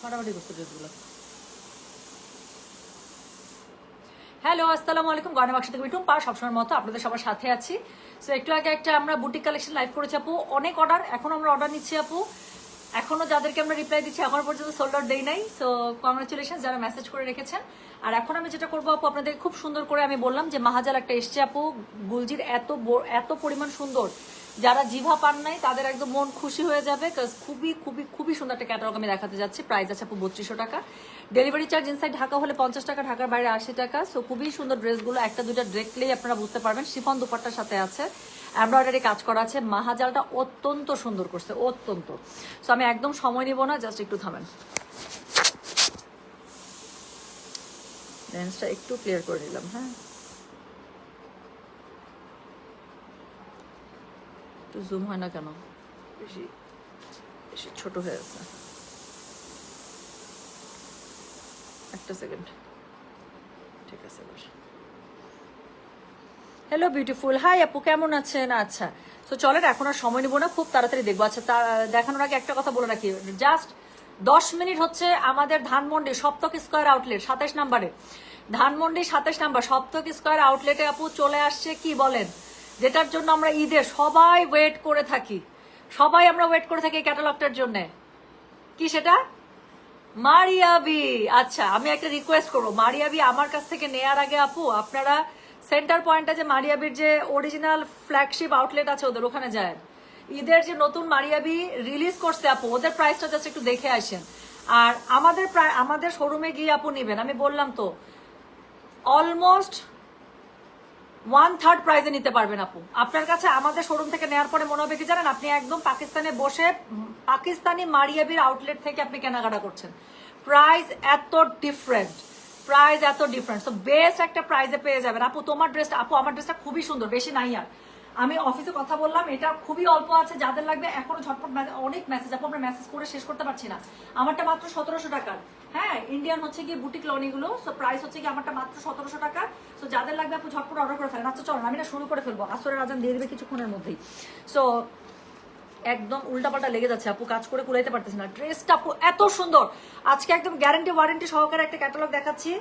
ফাটাফাটি করছে ড্রেসগুলো। হ্যালো, আসসালামু আলাইকুম। গয়না বাক্স থেকে মিঠুন পা, সবসময়ের মতো আপনাদের সবার সাথে আছি। সো একটু আগে একটা আমরা বুটিক কালেকশন লাইভ করেছি আপু, অনেক অর্ডার, এখন আমরা অর্ডার নিচ্ছি আপু, এখনো যাদেরকে আমরা রিপ্লাই দিচ্ছি এখনো পর্যন্ত সোল্ড আউট দেই নাই। সো কংগ্রাচুলেশন যারা মেসেজ করে রেখেছেন। আর এখন আমি যেটা করবো আপু, আপনাদের খুব সুন্দর করে আমি বললাম যে মাহাজাল একটা এসছে আপু, গুলজির এত পরিমাণ সুন্দর, যারা জিভা পান নাই তাদের একদম মন খুশি হয়ে যাবে। খুবই খুবই খুবই সুন্দর একটা ক্যাটালগ আমি দেখাতে যাচ্ছি। প্রাইস আছে আপু 3200 টাকা। ডেলিভারি চার্জ ইনসাইড ঢাকা হলে 50 টাকা, ঢাকার বাইরে 80 টাকা। সো খুবই সুন্দর ড্রেসগুলো, একটা দুইটা দেখলেই আপনারা বুঝতে পারবেন। শিফন দুপাট্টার সাথে আছে, এমব্রয়ডারি কাজ করা আছে। মাহাজালটা অত্যন্ত সুন্দর করছে, অত্যন্ত। সো আমি একদম সময় নিব না, জাস্ট একটু থামেন, লেন্সটা একটু ক্লিয়ার করে নিলাম। হ্যাঁ, একটু জুম হয় না কেন, বেশি বেশি ছোট হয়ে আছে। একটা সেকেন্ড, ঠিক আছে এবার। হ্যালো বিউটিফুল, হাই আপু, কেমন আছেন? আচ্ছা, তো চলেন এখন আর সময় নিব না, খুব তাড়াতাড়ি দেখবো। আচ্ছা, দেখানোর আগে একটা কথা বলে রাখি, জাস্ট 10 মিনিট হচ্ছে আমাদের ধানমন্ডি সপ্তক স্কয়ার আউটলেট 27 নাম্বারে, ধানমন্ডি 27 নাম্বার সপ্তক স্কয়ার আউটলেটে আপু চলে আসছে। কি বলেন, যেটার জন্য আমরা ঈদে সবাই ওয়েট করে থাকি, সবাই আমরা ওয়েট করে থাকি এই ক্যাটালগটার জন্য। কি সেটা? মারিয়াবি। আচ্ছা, আমি একটা রিকোয়েস্ট করবো, মারিয়াবি আমার কাছ থেকে নেয়ার আগে আপু আপনারা সেন্টার পয়েন্টে যে মারিয়াবির যে অরিজিনাল ফ্ল্যাগশিপ আউটলেট আছে ওদের ওখানে যায়, ঈদের যে নতুন মারিয়াবি রিলিজ করছে আপু, ওদের প্রাইসটা জাস্ট একটু দেখে আসেন। আর আমাদের শোরুমে গিয়ে আপু নিবেন, আমি বললাম তো অলমোস্ট 1/3 প্রাইজে নিতে পারবেন আপু। আপনার কাছে আমাদের শোরুম থেকে নেওয়ার পরে মনে হবে কি জানেন, আপনি একদম পাকিস্তানে বসে পাকিস্তানি মারিয়াবির আউটলেট থেকে আপনি কেনাকাটা করছেন। প্রাইস এত ডিফারেন্ট, প্রাইস এত ডিফারেন্ট, তো বেস্ট একটা প্রাইজে পেয়ে যাবেন আপু। তোমার ড্রেসটা আপু, আমার ড্রেসটা খুবই সুন্দর, বেশি নাই আর। আমি অফিসে কথা বললাম, এটা খুবই অল্প আছে, যাদের লাগবে এখনো ঝটপট, অনেক মেসেজ আপু, আমরা মেসেজ করে শেষ করতে পারছি না। আমারটা মাত্র 1700 টাকার। হ্যাঁ, ইন্ডিয়ান হচ্ছে গিয়ে বুটিক লনিগুলো, সো প্রাইস হচ্ছে গিয়ে আমারটা মাত্র 1700 টাকা। সো যাদের লাগবে আপু ঝটপট অর্ডার করে ফেলেন। আচ্ছা চলুন, আমি না শুরু করে ফেলবো, আসরের আজান দিয়ে দেবে কিছুক্ষণের মধ্যেই। সো একদম উল্টাপাল্টা লেগে যাচ্ছে আপু, কাজ করে কুলাইতে পারতেছি না। ড্রেসটা আপু এত সুন্দর, আজকে একদম গ্যারান্টি ওয়ারেন্টি সহকারে একটা ক্যাটালগ দেখাচ্ছি।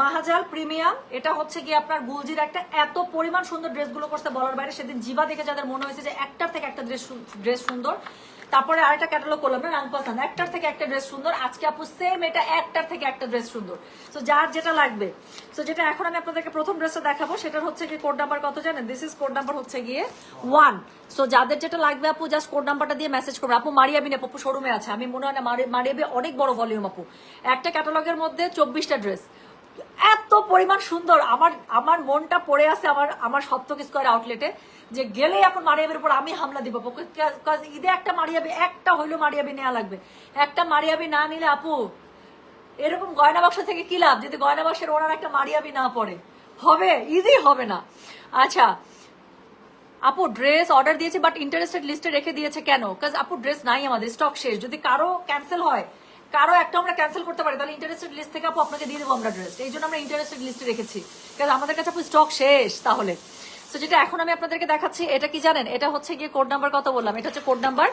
মাহাজাল প্রিমিয়াম, এটা হচ্ছে গিয়ে আপনার গুলজির একটা এত পরিমাণ সুন্দর ড্রেসগুলো করতে বলার বাইরে। সেদিন জিবা দেখে যাদের মনে হয়েছে যে একটার থেকে একটা ড্রেস সুন্দর, তারপরে আরেকটা ক্যাটালগ করলাম না রাংপাসান, একটার থেকে একটা ড্রেস সুন্দর। আজকে আপু সেম এটা একটার থেকে একটা ড্রেস সুন্দর। তো যার যেটা লাগবে, তো যেটা এখন আমি আপনাদেরকে প্রথম ড্রেসটা দেখাবো সেটার হচ্ছে গিয়ে কোড নাম্বার কত জানেন? দিস ইজ কোড নাম্বার হচ্ছে গিয়ে 1। সো যাদের যেটা লাগবে আপু জাস্ট কোড নাম্বারটা দিয়ে মেসেজ করবে। আপু মারিয়াবি না আপু শোরুমে আছে, আমি মনে হয় না মারিয়াবি অনেক বড় ভলিউম আপু, একটা ক্যাটালগের মধ্যে 24টা ড্রেস, এত পরিমাণ সুন্দর। আমার মনটা পড়ে আছে আমার সপ্তক স্কয়ার আউটলেটে, যে গেলেই এখন মারিয়াবির উপর আমি হামলা দিব। ঈদে একটা মারিয়াবি, একটা হইলো মারিয়াবি নেওয়া লাগবে। একটা মারিয়াবি না নিলে আপু এরকম গয়না বাক্স থেকে কি লাভ, যদি গয়না বাক্সের ওনার একটা মারিয়াবি না পড়ে, হবে ঈদই হবে না। আচ্ছা আপু, ড্রেস অর্ডার দিয়েছে বাট ইন্টারেস্টেড লিস্টে রেখে দিয়েছে কেন? কাজ আপু ড্রেস নাই, আমাদের স্টক শেষ। যদি কারো ক্যান্সেল হয়, কারো একটা আমরা ক্যান্সেল করতে পারি, তাহলে ইন্টারেস্টেড লিস্ট থেকে আপু আপনাকে দিয়ে দেবো আমরা ড্রেস। এই জন্য আমরা ইন্টারেস্টেড লিস্টে রেখেছি, কারণ আমাদের কাছে আপু স্টক শেষ। তাহলে সো যেটা এখন আমি আপনাদেরকে দেখাচ্ছি, এটা কি জানেন? এটা হচ্ছে গিয়ে কোড নাম্বার কত বললাম, এটা হচ্ছে কোড নাম্বার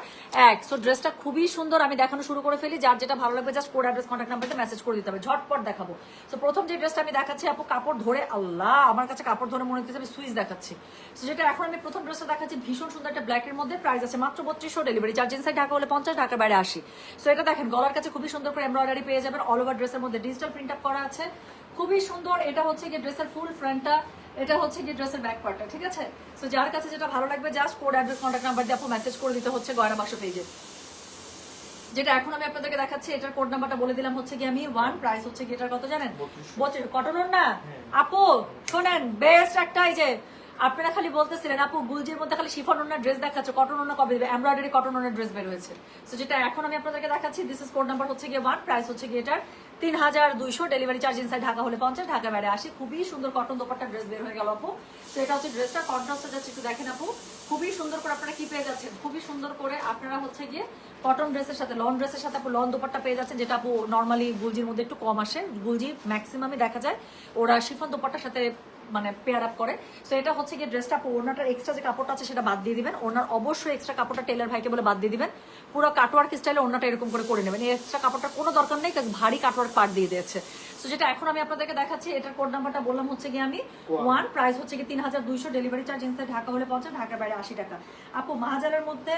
1। সো ড্রেসটা খুবই সুন্দর, আমি দেখানো শুরু করে ফেলি। যার যেটা ভালো লাগবে জাস্ট কোড অ্যাড্রেস কন্ট্যাক্ট নাম্বারতে মেসেজ করে দিতে হবে, ঝটপট দেখাবো। সো প্রথম যে ড্রেসটা আমি দেখাচ্ছি আপু, কাপড় ধরে আল্লাহ, আমার কাছে কাপড় ধরে মনে হচ্ছে আমি সুইচ দেখাচ্ছি। সো যেটা এখন আমি প্রথম ড্রেসটা দেখাচ্ছি, ভীষণ সুন্দর একটা ব্ল্যাকের মধ্যে, প্রাইস আছে মাত্র 3200, ডেলিভারি চার্জ ইনসাইড ঢাকা হলে 50, ঢাকার বাইরে 80। সো এটা দেখেন, গলার কাছে খুবই সুন্দর করে এমব্রয়ডারি পেয়ে যাবেন, অল ওভার ড্রেসের মধ্যে ডিজিটাল প্রিন্ট আপ করা আছে, খুবই সুন্দর। এটা হচ্ছে গিয়ে ড্রেসের ফুল ফ্রন্টটা, এটা হচ্ছে গিয়ে ড্রেসের ব্যাক পার্টটা, ঠিক আছে? সো যার কাছে যেটা ভালো লাগবে just code address contact number দিয়ে আপু মেসেজ করে দিতে হচ্ছে গয়না বাক্স পেজে। যেটা এখন আমি আপনাদেরকে দেখাচ্ছি, এটার কোড নাম্বারটা বলে দিলাম হচ্ছে কি আমি 1, প্রাইস হচ্ছে কি এটার কত জানেন? কটন না আপু, শোনেন বেস্ট একটা, এই যে আপনারা খালি বলতেছিলেন আপু গুলজির মধ্যে খালি শিফন ওনার ড্রেস দেখাচ্ছে, কটন ওনা কবে দিবে? এমব্রয়ডারি কটন ওনার ড্রেস বের হয়েছে। সো যেটা এখন আমি আপনাদেরকে দেখাচ্ছি, দিস ইজ কোড নাম্বার হচ্ছে গিয়ে 1, প্রাইস হচ্ছে গিয়ে এটার 3200, ডেলিভারি চার্জ ইনসাইড ঢাকা হলে 50, ঢাকা বাইরে 80। খুবই সুন্দর কটন দোপাট্টা ড্রেস বের হয়ে গেল আপু। তো এটা হচ্ছে ড্রেসটা, কন্ট্রাস্টটা জাস্ট একটু দেখেন আপু, খুবই সুন্দর করে আপনারা কি পেয়ে যাচ্ছেন, খুবই সুন্দর করে আপনারা হচ্ছে গিয়ে কটন ড্রেসের সাথে লন ড্রেসের সাথে আপু লন দোপাট্টা পেয়ে যাচ্ছেন, যেটা আপু নর্মালি গুলজির মধ্যে একটু কম আসে। গুলজি ম্যাক্সিমামই দেখা যায় ওরা শিফন দোপাট্টার সাথে মানে পেয়ার আপ করে। সো এটা হচ্ছে গিয়ে ড্রেসটা, ওড়নাটার এক্সট্রা যে কাপড়টা আছে সেটা বাদ দিয়ে দিবেন, ওড়নার অবশ্যই এক্সট্রা কাপড়টা টেলার ভাইকে বলে বাদ দিয়ে দিবেন, পুরো কাটওয়ার্ক স্টাইলে ওড়নাটা এরকম করে নেবেন, এই এক্সট্রা কাপড়টা কোনো দরকার নেই, ভারী কাটওয়ার্ক পার্ট দিয়ে দিয়েছে। সো যেটা এখন আমি আপনাদেরকে দেখাচ্ছি, এটার কোড নাম্বারটা বললাম হচ্ছে গিয়ে আমি 1, প্রাইস হচ্ছে কি 3200, ডেলিভারি চার্জ ইনসাইড ঢাকা হলে 50, ঢাকার বাইরে 80 টাকা। আপু মাহাজারের মধ্যে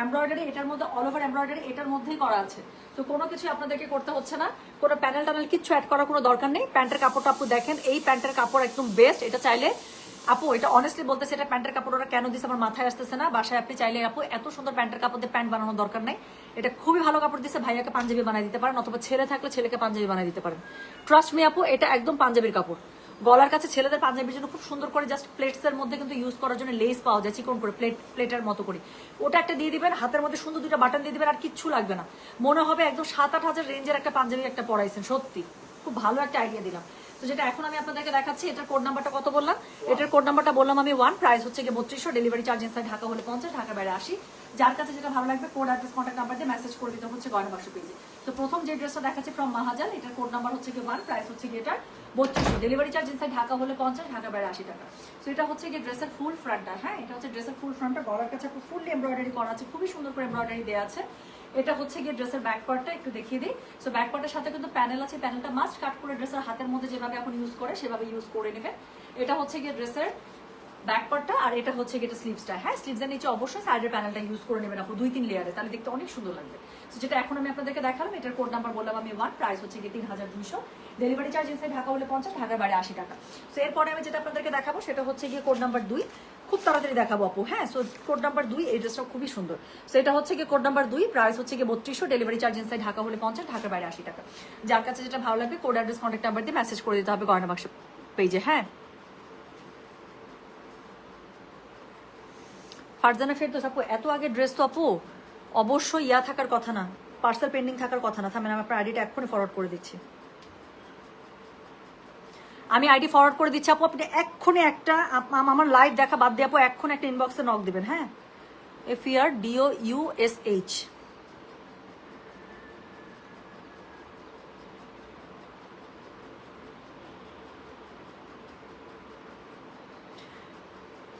এমব্রয়ডারি, এটার মধ্যে অল ওভার এমব্রয়ডারি এটার মধ্যেই করা আছে, তো কোনো কিছু আপনাদেরকে করতে হচ্ছে না, কোনো প্যানেল ট্যানেল কিছু অ্যাড করার কোনো দরকার নেই। প্যান্টের কাপড়টা আপু দেখেন, এই প্যান্টের কাপড় একদম বেস্ট, এটা চাইলে আপু, এটা অনেস্টলি বলতেছে, এটা প্যান্টের কাপড় ওরা কেন দিচ্ছে আমার মাথায় আসতেছে না, বাসায় আপনি চাইলে আপু এত সুন্দর প্যান্টের কাপড় দিয়ে প্যান্ট বানানোর দরকার নেই, এটা খুবই ভালো কাপড় দিচ্ছে, ভাইয়াকে পাঞ্জাবি বানিয়ে দিতে পারেন, অথবা ছেলে থাকলে ছেলেকে পাঞ্জাবি বানিয়ে দিতে পারেন। ট্রাস্ট মি আপু, এটা একদম পাঞ্জাবির কাপড়। গলার কাছে ছেলেদের পাঞ্জাবির জন্য খুব সুন্দর করে জাস্ট প্লেটস এর মধ্যে কিন্তু ইউজ করার জন্য লেস পাওয়া যায় চিকন করে, প্লেটের মতো করে, ওটা একটা দিয়ে দিবেন, হাতের মধ্যে সুন্দর দুটো বাটন দিয়ে দিবেন, আর কিচ্ছু লাগবে না, মনে হবে একদম 7-8 হাজার রেঞ্জের একটা পাঞ্জাবি একটা পরাইছেন, সত্যি খুব ভালো একটা আইডিয়া দিলাম। তো যেটা এখন আমি আপনাদেরকে দেখাচ্ছি, এটার কোড নাম্বারটা কত বললাম, এটার কোড নাম্বারটা বললাম আমি 1, প্রাইস হচ্ছে গিয়ে 3200, ডেলিভারি চার্জ ইনসাইড ঢাকা হলে 50, ঢাকা বাইরে 80। যার কাছে যেটা ভালো লাগবে কোড অ্যাড্রেস কন্ট্যাক্ট নাম্বার দিয়ে মেসেজ করে দিতে হচ্ছে গয়না বাক্স পেজে। তো প্রথম যে ড্রেসটা দেখাচ্ছি ফ্রম মাহাজাল, এটার কোড নাম্বার হচ্ছে গিয়ে 1, প্রাইস হচ্ছে গিয়ে এটার 3200, ডেলিভারি চার্জ ইনসাইড ঢাকা হলে 50, ঢাকা বাইরে 80 টাকা। তো এটা হচ্ছে গিয়ে ড্রেসের ফুল ফ্রন্টটা, হ্যাঁ এটা হচ্ছে ড্রেসের ফুল ফ্রন্টটা, গলার কাছে ফুল এমব্রয়ডারি করা আছে, খুবই সুন্দর করে এমব্রয়ডারি দেওয়া আছে। এটা হচ্ছে গিয়ে ড্রেসের ব্যাক পার্টটা একটু দেখিয়ে দিই। সো ব্যাক পার্টের সাথে কিন্তু প্যানেল আছে, প্যানেলটা মাস্ট কাট করে ড্রেসের হাতের মধ্যে যেভাবে এখন ইউজ করে সেভাবে ইউজ করে নেবেন। এটা হচ্ছে গিয়ে ড্রেসের ব্যাক পার্টটা, আর এটা হচ্ছে গিয়ে স্লিভসটা, হ্যাঁ স্লিভসের নিচে অবশ্যই সাইডের প্যানেলটা ইউজ করে নেবেন আপু 2-3 লেয়ারে, তাহলে দেখতে অনেক সুন্দর লাগবে। সো যেটা এখন আমি আপনাদেরকে দেখালাম, এটার কোড নাম্বার বললাম আমি 1, প্রাইস হচ্ছে গিয়ে 3200, ডেলিভারি চার্জ ইনসাইড ঢাকা হলে 50, ঢাকার বাইরে 80 টাকা। সো এরপরে আমি যেটা আপনাদেরকে দেখাবো সেটা হচ্ছে গিয়ে কোড নাম্বার 2, খুব তাড়াতাড়ি দেখাবো আপু, হ্যাঁ সো কোড নাম্বার 2, এই ড্রেসটা খুবই সুন্দর। সো এটা হচ্ছে গিয়ে কোড নাম্বার 2, প্রাইস হচ্ছে গিয়ে 3200, ডেলিভারি চার্জ ইনসাইড ঢাকা হলে 50, ঢাকার বাইরে 80 টাকা। যার কাছে যেটা ভালো লাগবে কোড অ্যাড্রেস কন্ট্যাক্ট নাম্বার দিয়ে মেসেজ করে দিতে হবে গয়না বাক্স পেজে। হ্যাঁ ফারজানা ফেরদৌস আপু, এত আগে ড্রেস তো আপু অবশ্যই ইয়া থাকার কথা না, পার্সেল পেন্ডিং থাকার কথা না। থামেন, আমি আপনার আইডিটা এক্ষুনি ফরওয়ার্ড করে দিচ্ছি, আমি আইডি ফরওয়ার্ড করে দিচ্ছি আপু, আপনি এক্ষুনি একটা আমার লাইভ দেখা বাদ দিয়ে আপু এক্ষুনি একটা ইনবক্সে নক দিবেন, হ্যাঁ FERDOUSH।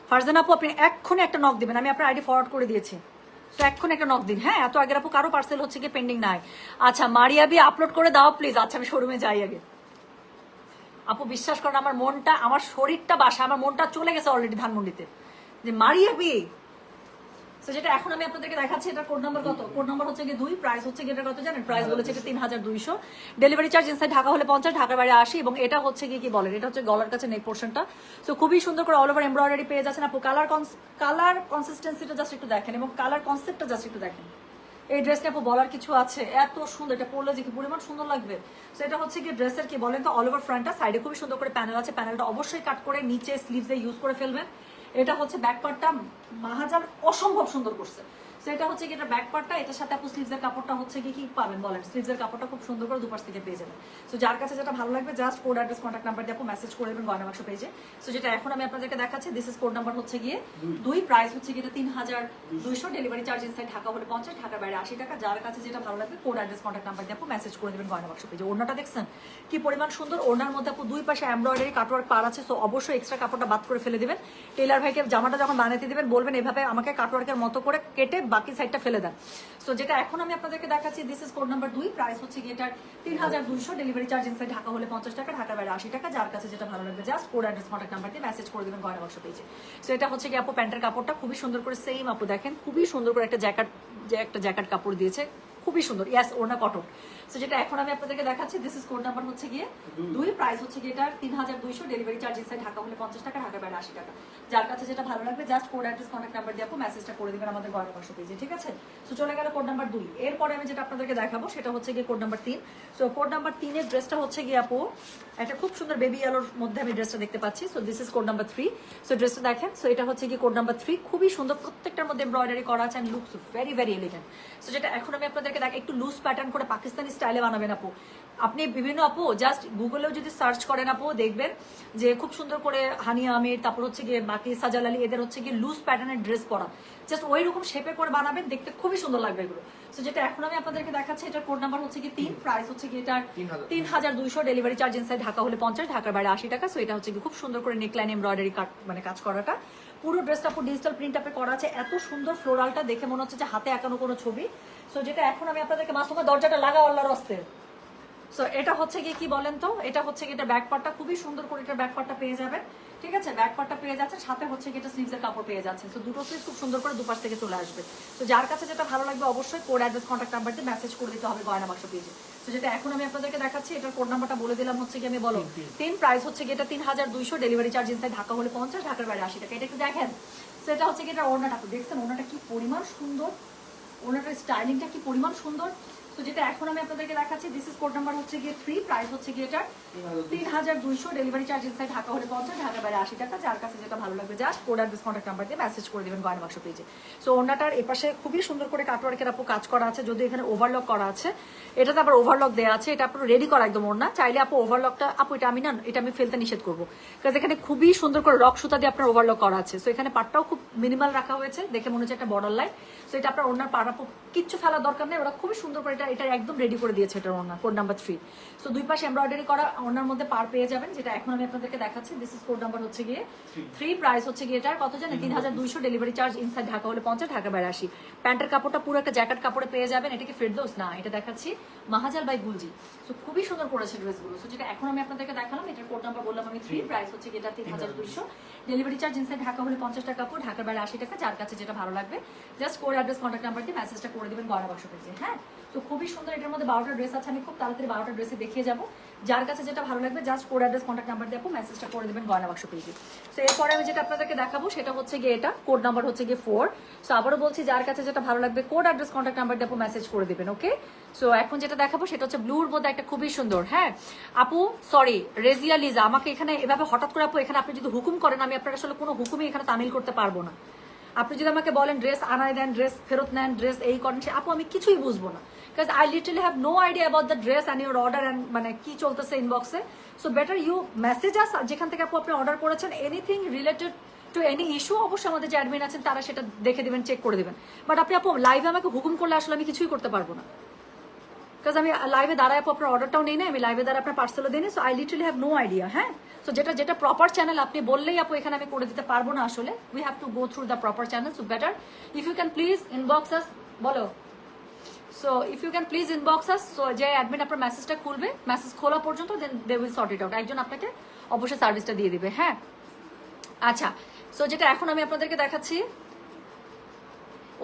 ফারজানা আপু আপনি এক্ষুনি একটা নক দিবেন, আমি আপনার আইডি ফরওয়ার্ড করে দিয়েছি, তো এক্ষুনি একটা নক দিন। হ্যাঁ এত আগের আপু কারো পার্সেল হচ্ছে কি পেন্ডিং নাই। আচ্ছা মারিয়াবি আপলোড করে দাও প্লিজ। আচ্ছা আমি শোরুমে যাই আগে। আপু বিশ্বাস করেন আমার মনটা, আমার শরীরটা বাসা, আমার মনটা চলে গেছে অলরেডি ধানমন্ডিতে, যে মারিয়াবি। তো যেটা এখন আমি আপনাদেরকে দেখাচ্ছি, এটা কোড নাম্বার কত, কোড নাম্বার হচ্ছে গিয়ে 2, প্রাইস হচ্ছে গিয়ে এটা কত জানেন, প্রাইস বলেছে এটা 3200, ডেলিভারি চার্জ ইনসাইড ঢাকা হলে 50, ঢাকার বাইরে 80। এবং এটা হচ্ছে গিয়ে কি বলেন, এটা হচ্ছে গলার কাছে নেক পোর্শনটা, সো খুবই সুন্দর করে অল ওভার এমব্রয়ডারি পেয়ে যাচ্ছেন আপু। কালার কনসিস্টেন্সিটা জাস্ট একটু দেখেন, এবং কালার কনসেপ্টটা জাস্ট একটু দেখেন। এই ড্রেসটা আপু বলার কিছু আছে, এত সুন্দর, এটা পরলে যে কি পরিমাণ সুন্দর লাগবে। তো এটা হচ্ছে কি ড্রেসের কি বলেন তো অল ওভার ফ্রন্টটা, সাইডে খুবই সুন্দর করে প্যানেল আছে, প্যানেলটা অবশ্যই কাট করে নিচে স্লিভসে ইউজ করে ফেলবেন। এটা হচ্ছে ব্যাক পার্টটা, মাহাজার অসম্ভব সুন্দর করছে। সো এটা হচ্ছে কি এটা ব্যাক পার্টটা, এটার সাথে আপু স্লিভসের কাপড়টা হচ্ছে কি পাবেন বলেন, স্লিভসের কাপড়টা খুব সুন্দর করে দুপাশ থেকে পেয়ে যাবেন। সো যার কাছে যেটা ভালো লাগবে just code address contact number দিয়ে আপু মেসেজ করে দেবেন গয়না বাক্স পেজে। সো যেটা এখন আমি আপনাদেরকে দেখাচ্ছি, দিস ইজ কোড নাম্বার হচ্ছে গিয়ে 2, প্রাইস হচ্ছে গিয়ে 3200, ডেলিভারি চার্জ ইনসাইড ঢাকা হলে 50, ঢাকার বাইরে 80 টাকা। যার কাছে যেটা ভালো লাগবে কোড অ্যাড্রেস কন্ট্যাক্ট নাম্বার দিয়ে আপু মেসেজ করে দেবেন গয়না বাক্স পেজে। ওড়নাটা দেখছেন কি পরিমাণ সুন্দর, ওড়নার মধ্যে আপু দুই পাশে এমব্রয়ডারি কাটওয়ার্ক পার আছে, সো অবশ্যই এক্সট্রা কাপড়টা বাদ করে ফেলে দিবেন। টেলার ভাইকে জামাটা যখন বানাতে দিবেন বলবেন এভাবে আমাকে কাটওয়ার্কের মতো করে কেটে বাকি সাইডটা ফেলে দেন। সো যেটা এখন আমি আপনাদেরকে দেখাচ্ছি, this is code number 2, price হচ্ছে গিয়ে এটার 3200, ডেলিভারি চার্জ ইনসাইড ঢাকা হলে 50 টাকা, ঢাকার বাইরে 80 টাকা। যার কাছে যেটা ভালো লাগবে just code address contact number দিয়ে মেসেজ করে দেবেন গয়না বাক্স পেজে। সো এটা হচ্ছে গিয়ে আপু প্যান্টের কাপড়টা খুবই সুন্দর করে সেম আপু দেখেন, খুবই সুন্দর করে একটা জ্যাকেট কাপড় দিয়েছে, খুবই সুন্দর, ইয়াস ওড়না কটন। সো যেটা এখন আমি আপনাদেরকে দেখাচ্ছি, দিস ইজ কোড নাম্বার হচ্ছে গিয়ে 2, প্রাইস হচ্ছে গিয়ে এটার 3200, ডেলিভারি চার্জ ইনসাইড ঢাকা হলে 50 টাকা, ঢাকার বাইরে 80 টাকা। যার কাছে যেটা ভালো লাগবে just code address contact number দিয়ে আপু মেসেজটা করে দিবেন আমাদের গয়না বাক্স পেজে, ঠিক আছে। সো চলে গেল কোড নাম্বার 2। এরপরে আমি যেটা আপনাদেরকে দেখাবো সেটা হচ্ছে গিয়ে code number 3। So code number 3 এর ড্রেসটা হচ্ছে গিয়ে আপু একটা খুব সুন্দর বেবি ইয়েলোর মধ্যে আমি ড্রেসটা দেখতে পাচ্ছি। So this is code number 3। So ড্রেসটা দেখেন, সো এটা হচ্ছে গিয়ে কোড নাম্বার 3, খুবই সুন্দর, প্রত্যেকটার মধ্যে এমব্রয়ডারি করা আছে, and looks very very elegant. So যেটা এখন আমি আপনাদেরকে একটু লুজ প্যাটার্ন করে পাকিস্তানি স্টাইলে বানাবেন আপু, আপনি বিভিন্ন আপু জাস্ট গুগলেও যদি সার্চ করেন আপু দেখবেন যে খুব সুন্দর করে হানিয়া আমির, তারপর হচ্ছে গিয়ে বাকি সাজাল আলী, এদের হচ্ছে গিয়ে লুজ প্যাটার্নের ড্রেস পরা, জাস্ট ওই রকম শেপে করে বানাবেন, দেখতে খুবই সুন্দর লাগবে এগুলো। তো যেটা এখন আমি আপনাদেরকে দেখাচ্ছি, এটার কোড নাম্বার হচ্ছে কি 3, প্রাইস হচ্ছে কি এটার 3200, ডেলিভারি চার্জ ইনসাইড ঢাকা হলে 50, ঢাকার বাইরে 80 টাকা। সো এটা হচ্ছে কি খুব সুন্দর করে নেকলাইন এমব্রয়ডারি মানে কাজ করাটা, পুরো ড্রেসটা পুরো ডিজিটাল প্রিন্ট আপে করা আছে, এত সুন্দর ফ্লোরালটা দেখে মনে হচ্ছে যে হাতে আঁকানো কোনো ছবি। সো যেটা এখন আমি আপনাদেরকে মাসুমা দরজাটা লাগাও আল্লাহর রাস্তে। সো এটা হচ্ছে গিয়ে কি বলেন তো, এটা হচ্ছে গিয়ে এটা ব্যাক পার্টটা খুবই সুন্দর করে এটা ব্যাক পার্টটা পেয়ে যাবেন, ঠিক আছে, ব্যাক পার্টটা পেয়ে যাচ্ছে, সাথে হচ্ছে গিয়ে এটা স্লিভসের কাপড় পেয়ে যাচ্ছে। সো দুটো স্লিভ খুব সুন্দর করে দুপাশ থেকে চলে আসবে। তো যার কাছে যেটা ভালো লাগবে অবশ্যই কোড অ্যাড্রেস কন্ট্যাক্ট নাম্বার দিয়ে মেসেজ করে দিতে হবে গয়না বাক্স পেজে। তো যেটা এখন আমি আপনাদেরকে দেখাচ্ছি, এটার কোড নাম্বারটা বলে দিলাম হচ্ছে কি আমি বলো 3, প্রাইস হচ্ছে গিয়ে এটা 3200, ডেলিভারি চার্জ ইনসাইড ঢাকা হলে 50, ঢাকার বাইরে 80 টাকা। এটা একটু দেখেন। সো এটা হচ্ছে গিয়ে এটা ওড়নাটা, দেখছেন ওড়নাটা কি পরিমাণ সুন্দর, ওনাটার স্টাইলিংটা কি পরিমাণ সুন্দর। তো যেটা এখন আমি আপনাদেরকে দেখাচ্ছি, দিস ইজ কোড নাম্বার হচ্ছে গিয়ে 3, প্রাইস হচ্ছে গিয়ে এটা 3200, ডেলিভারি চার্জ ইনসাইড ঢাকা হলে 50, ঢাকার বাইরে 80 টাকা। যার কাছে যেটা ভালো লাগবে just code address contact number দিয়ে মেসেজ করে দিবেন গয়না বাক্স পেজে। সো ওনাটার এপাশে খুবই সুন্দর করে কাটওয়ার্কের আপু কাজ করা আছে, যদি এখানে ওভারলক করা আছে, এটাতে আবার ওভারলক দেওয়া আছে, এটা আপনার রেডি করা একদম ওড়না, চাইলে আপু ওভারলকটা আপু এটা আমি না, এটা আমি ফেলতে নিষেধ করবো, কারণ এখানে খুবই সুন্দর করে রক সুতা দিয়ে আপনার ওভারলক করা আছে। সো এখানে পাটটাও খুব মিনিমাল রাখা হয়েছে, দেখে মনে হচ্ছে একটা বর্ডার লাইন। সো এটা আপনার ওনার পাড়া কিচ্ছু ফেলার দরকার নেই, ওরা খুবই সুন্দর করে এটা একদম রেডি করে দিয়েছে এটা ওনার কোড নাম্বার 3। সো দুই পাশে এমব্রয়ডারি করা ওনার মধ্যে পার পেয়ে যাবেন, যেটা এখন আমি আপনাদেরকে দেখাচ্ছি, দিস ইজ কোড নাম্বার হচ্ছে গিয়ে 3, প্রাইস হচ্ছে গিয়ে এটার কত জানেন 3200, ডেলিভারি চার্জ ইনসাইড ঢাকা হলে 50, ঢাকা বাইরে 80। প্যান্টের কাপড়টা পুরো একটা জ্যাকেট কাপড়ে পেয়ে যাবেন। এটা কি ফেরদৌস না, এটা দেখাচ্ছি মাহাজাল বাই গুলজি। সো খুবই সুন্দর করেছে ড্রেসগুলো। সো যেটা এখন আমি আপনাদেরকে দেখালাম, এটার কোড নাম্বার বললাম আমি 3, প্রাইস হচ্ছে গিয়ে এটা 3200, ডেলিভারি চার্জ ইনসাইড ঢাকা হলে 50 টাকা কাপড়, ঢাকার বাইরে 80 টাকা। যার কাছে যেটা ভালো লাগবে just code address contact number দিয়ে মেসেজটা করে দিবেন গয়না বাক্স পেজে। হ্যাঁ, তো খুবই সুন্দর, এটার মধ্যে 12টা ড্রেস আছে, আমি খুব তাড়াতাড়ি 12টা ড্রেসে দেখিয়ে যাবো। যার কাছে যেটা ভালো লাগবে just code address contact number দিয়ে মেসেজটা করে দিবেন গয়না বাক্স পেজে। তো এরপরে আমি যেটা আপনাদেরকে দেখাবো সেটা হচ্ছে গিয়ে এটা কোড নাম্বার হচ্ছে গিয়ে 4। সো আবারও বলছি, যার কাছে যেটা ভালো লাগবে কোড অ্যাড্রেস কন্ট্যাক্ট নাম্বার দিয়ে মেসেজ করে দিবেন। ওকে, সো এখন যেটা দেখাবো সেটা হচ্ছে ব্লুর মধ্যে একটা খুবই সুন্দর, হ্যাঁ আপু সরি রেজিয়া লিজা, আমাকে এখানে এভাবে হঠাৎ করে আপু এখানে আপনি যদি হুকুম করেন, আমি আপনার আসলে কোনো হুকুমই এখানে তামিল করতে পারবো না। আপনি যদি আমাকে বলেন ড্রেস আনায় দেন, ড্রেস ফেরত নেন, ড্রেস এই করেন, আপু আমি কিছুই বুঝবো না, because I literally have no idea about the dress and your order and মানে কি চলতেছে ইনবক্সে। So better you message us, যেখান থেকে আপু আপনি অর্ডার করেছেন, anything related to any issue অবশ্যই আমাদের যে অ্যাডমিন আছেন তারা সেটা দেখে দিবেন, চেক করে দিবেন। বাট আপনি আপু লাইভে আমাকে হুকুম করলে আসলে আমি কিছুই করতে পারবো না, বিকজ আমি লাইভে দাঁড়ায় আপু আপনার অর্ডারটাও নেই না, আমি লাইভে দাঁড়ায় আপনার পার্সেলও দিই না। So I literally have no idea. হ্যাঁ, সো যেটা প্রপার চ্যানেল আপনি বললেই আপু এখানে আমি করে দিতে পারবো না আসলে, we have to go through the proper channel. So better if you can please inbox us, বলো। So if you can please inbox us, so যে অ্যাডমিন আপনার মেসেজটা খুলবে, মেসেজ খোলা পর্যন্ত then they will sort it out, একজন আপনাকে অবশ্যই সার্ভিসটা দিয়ে দিবে। হ্যাঁ, আচ্ছা, সো যেটা এখন আমি আপনাদেরকে দেখাচ্ছি,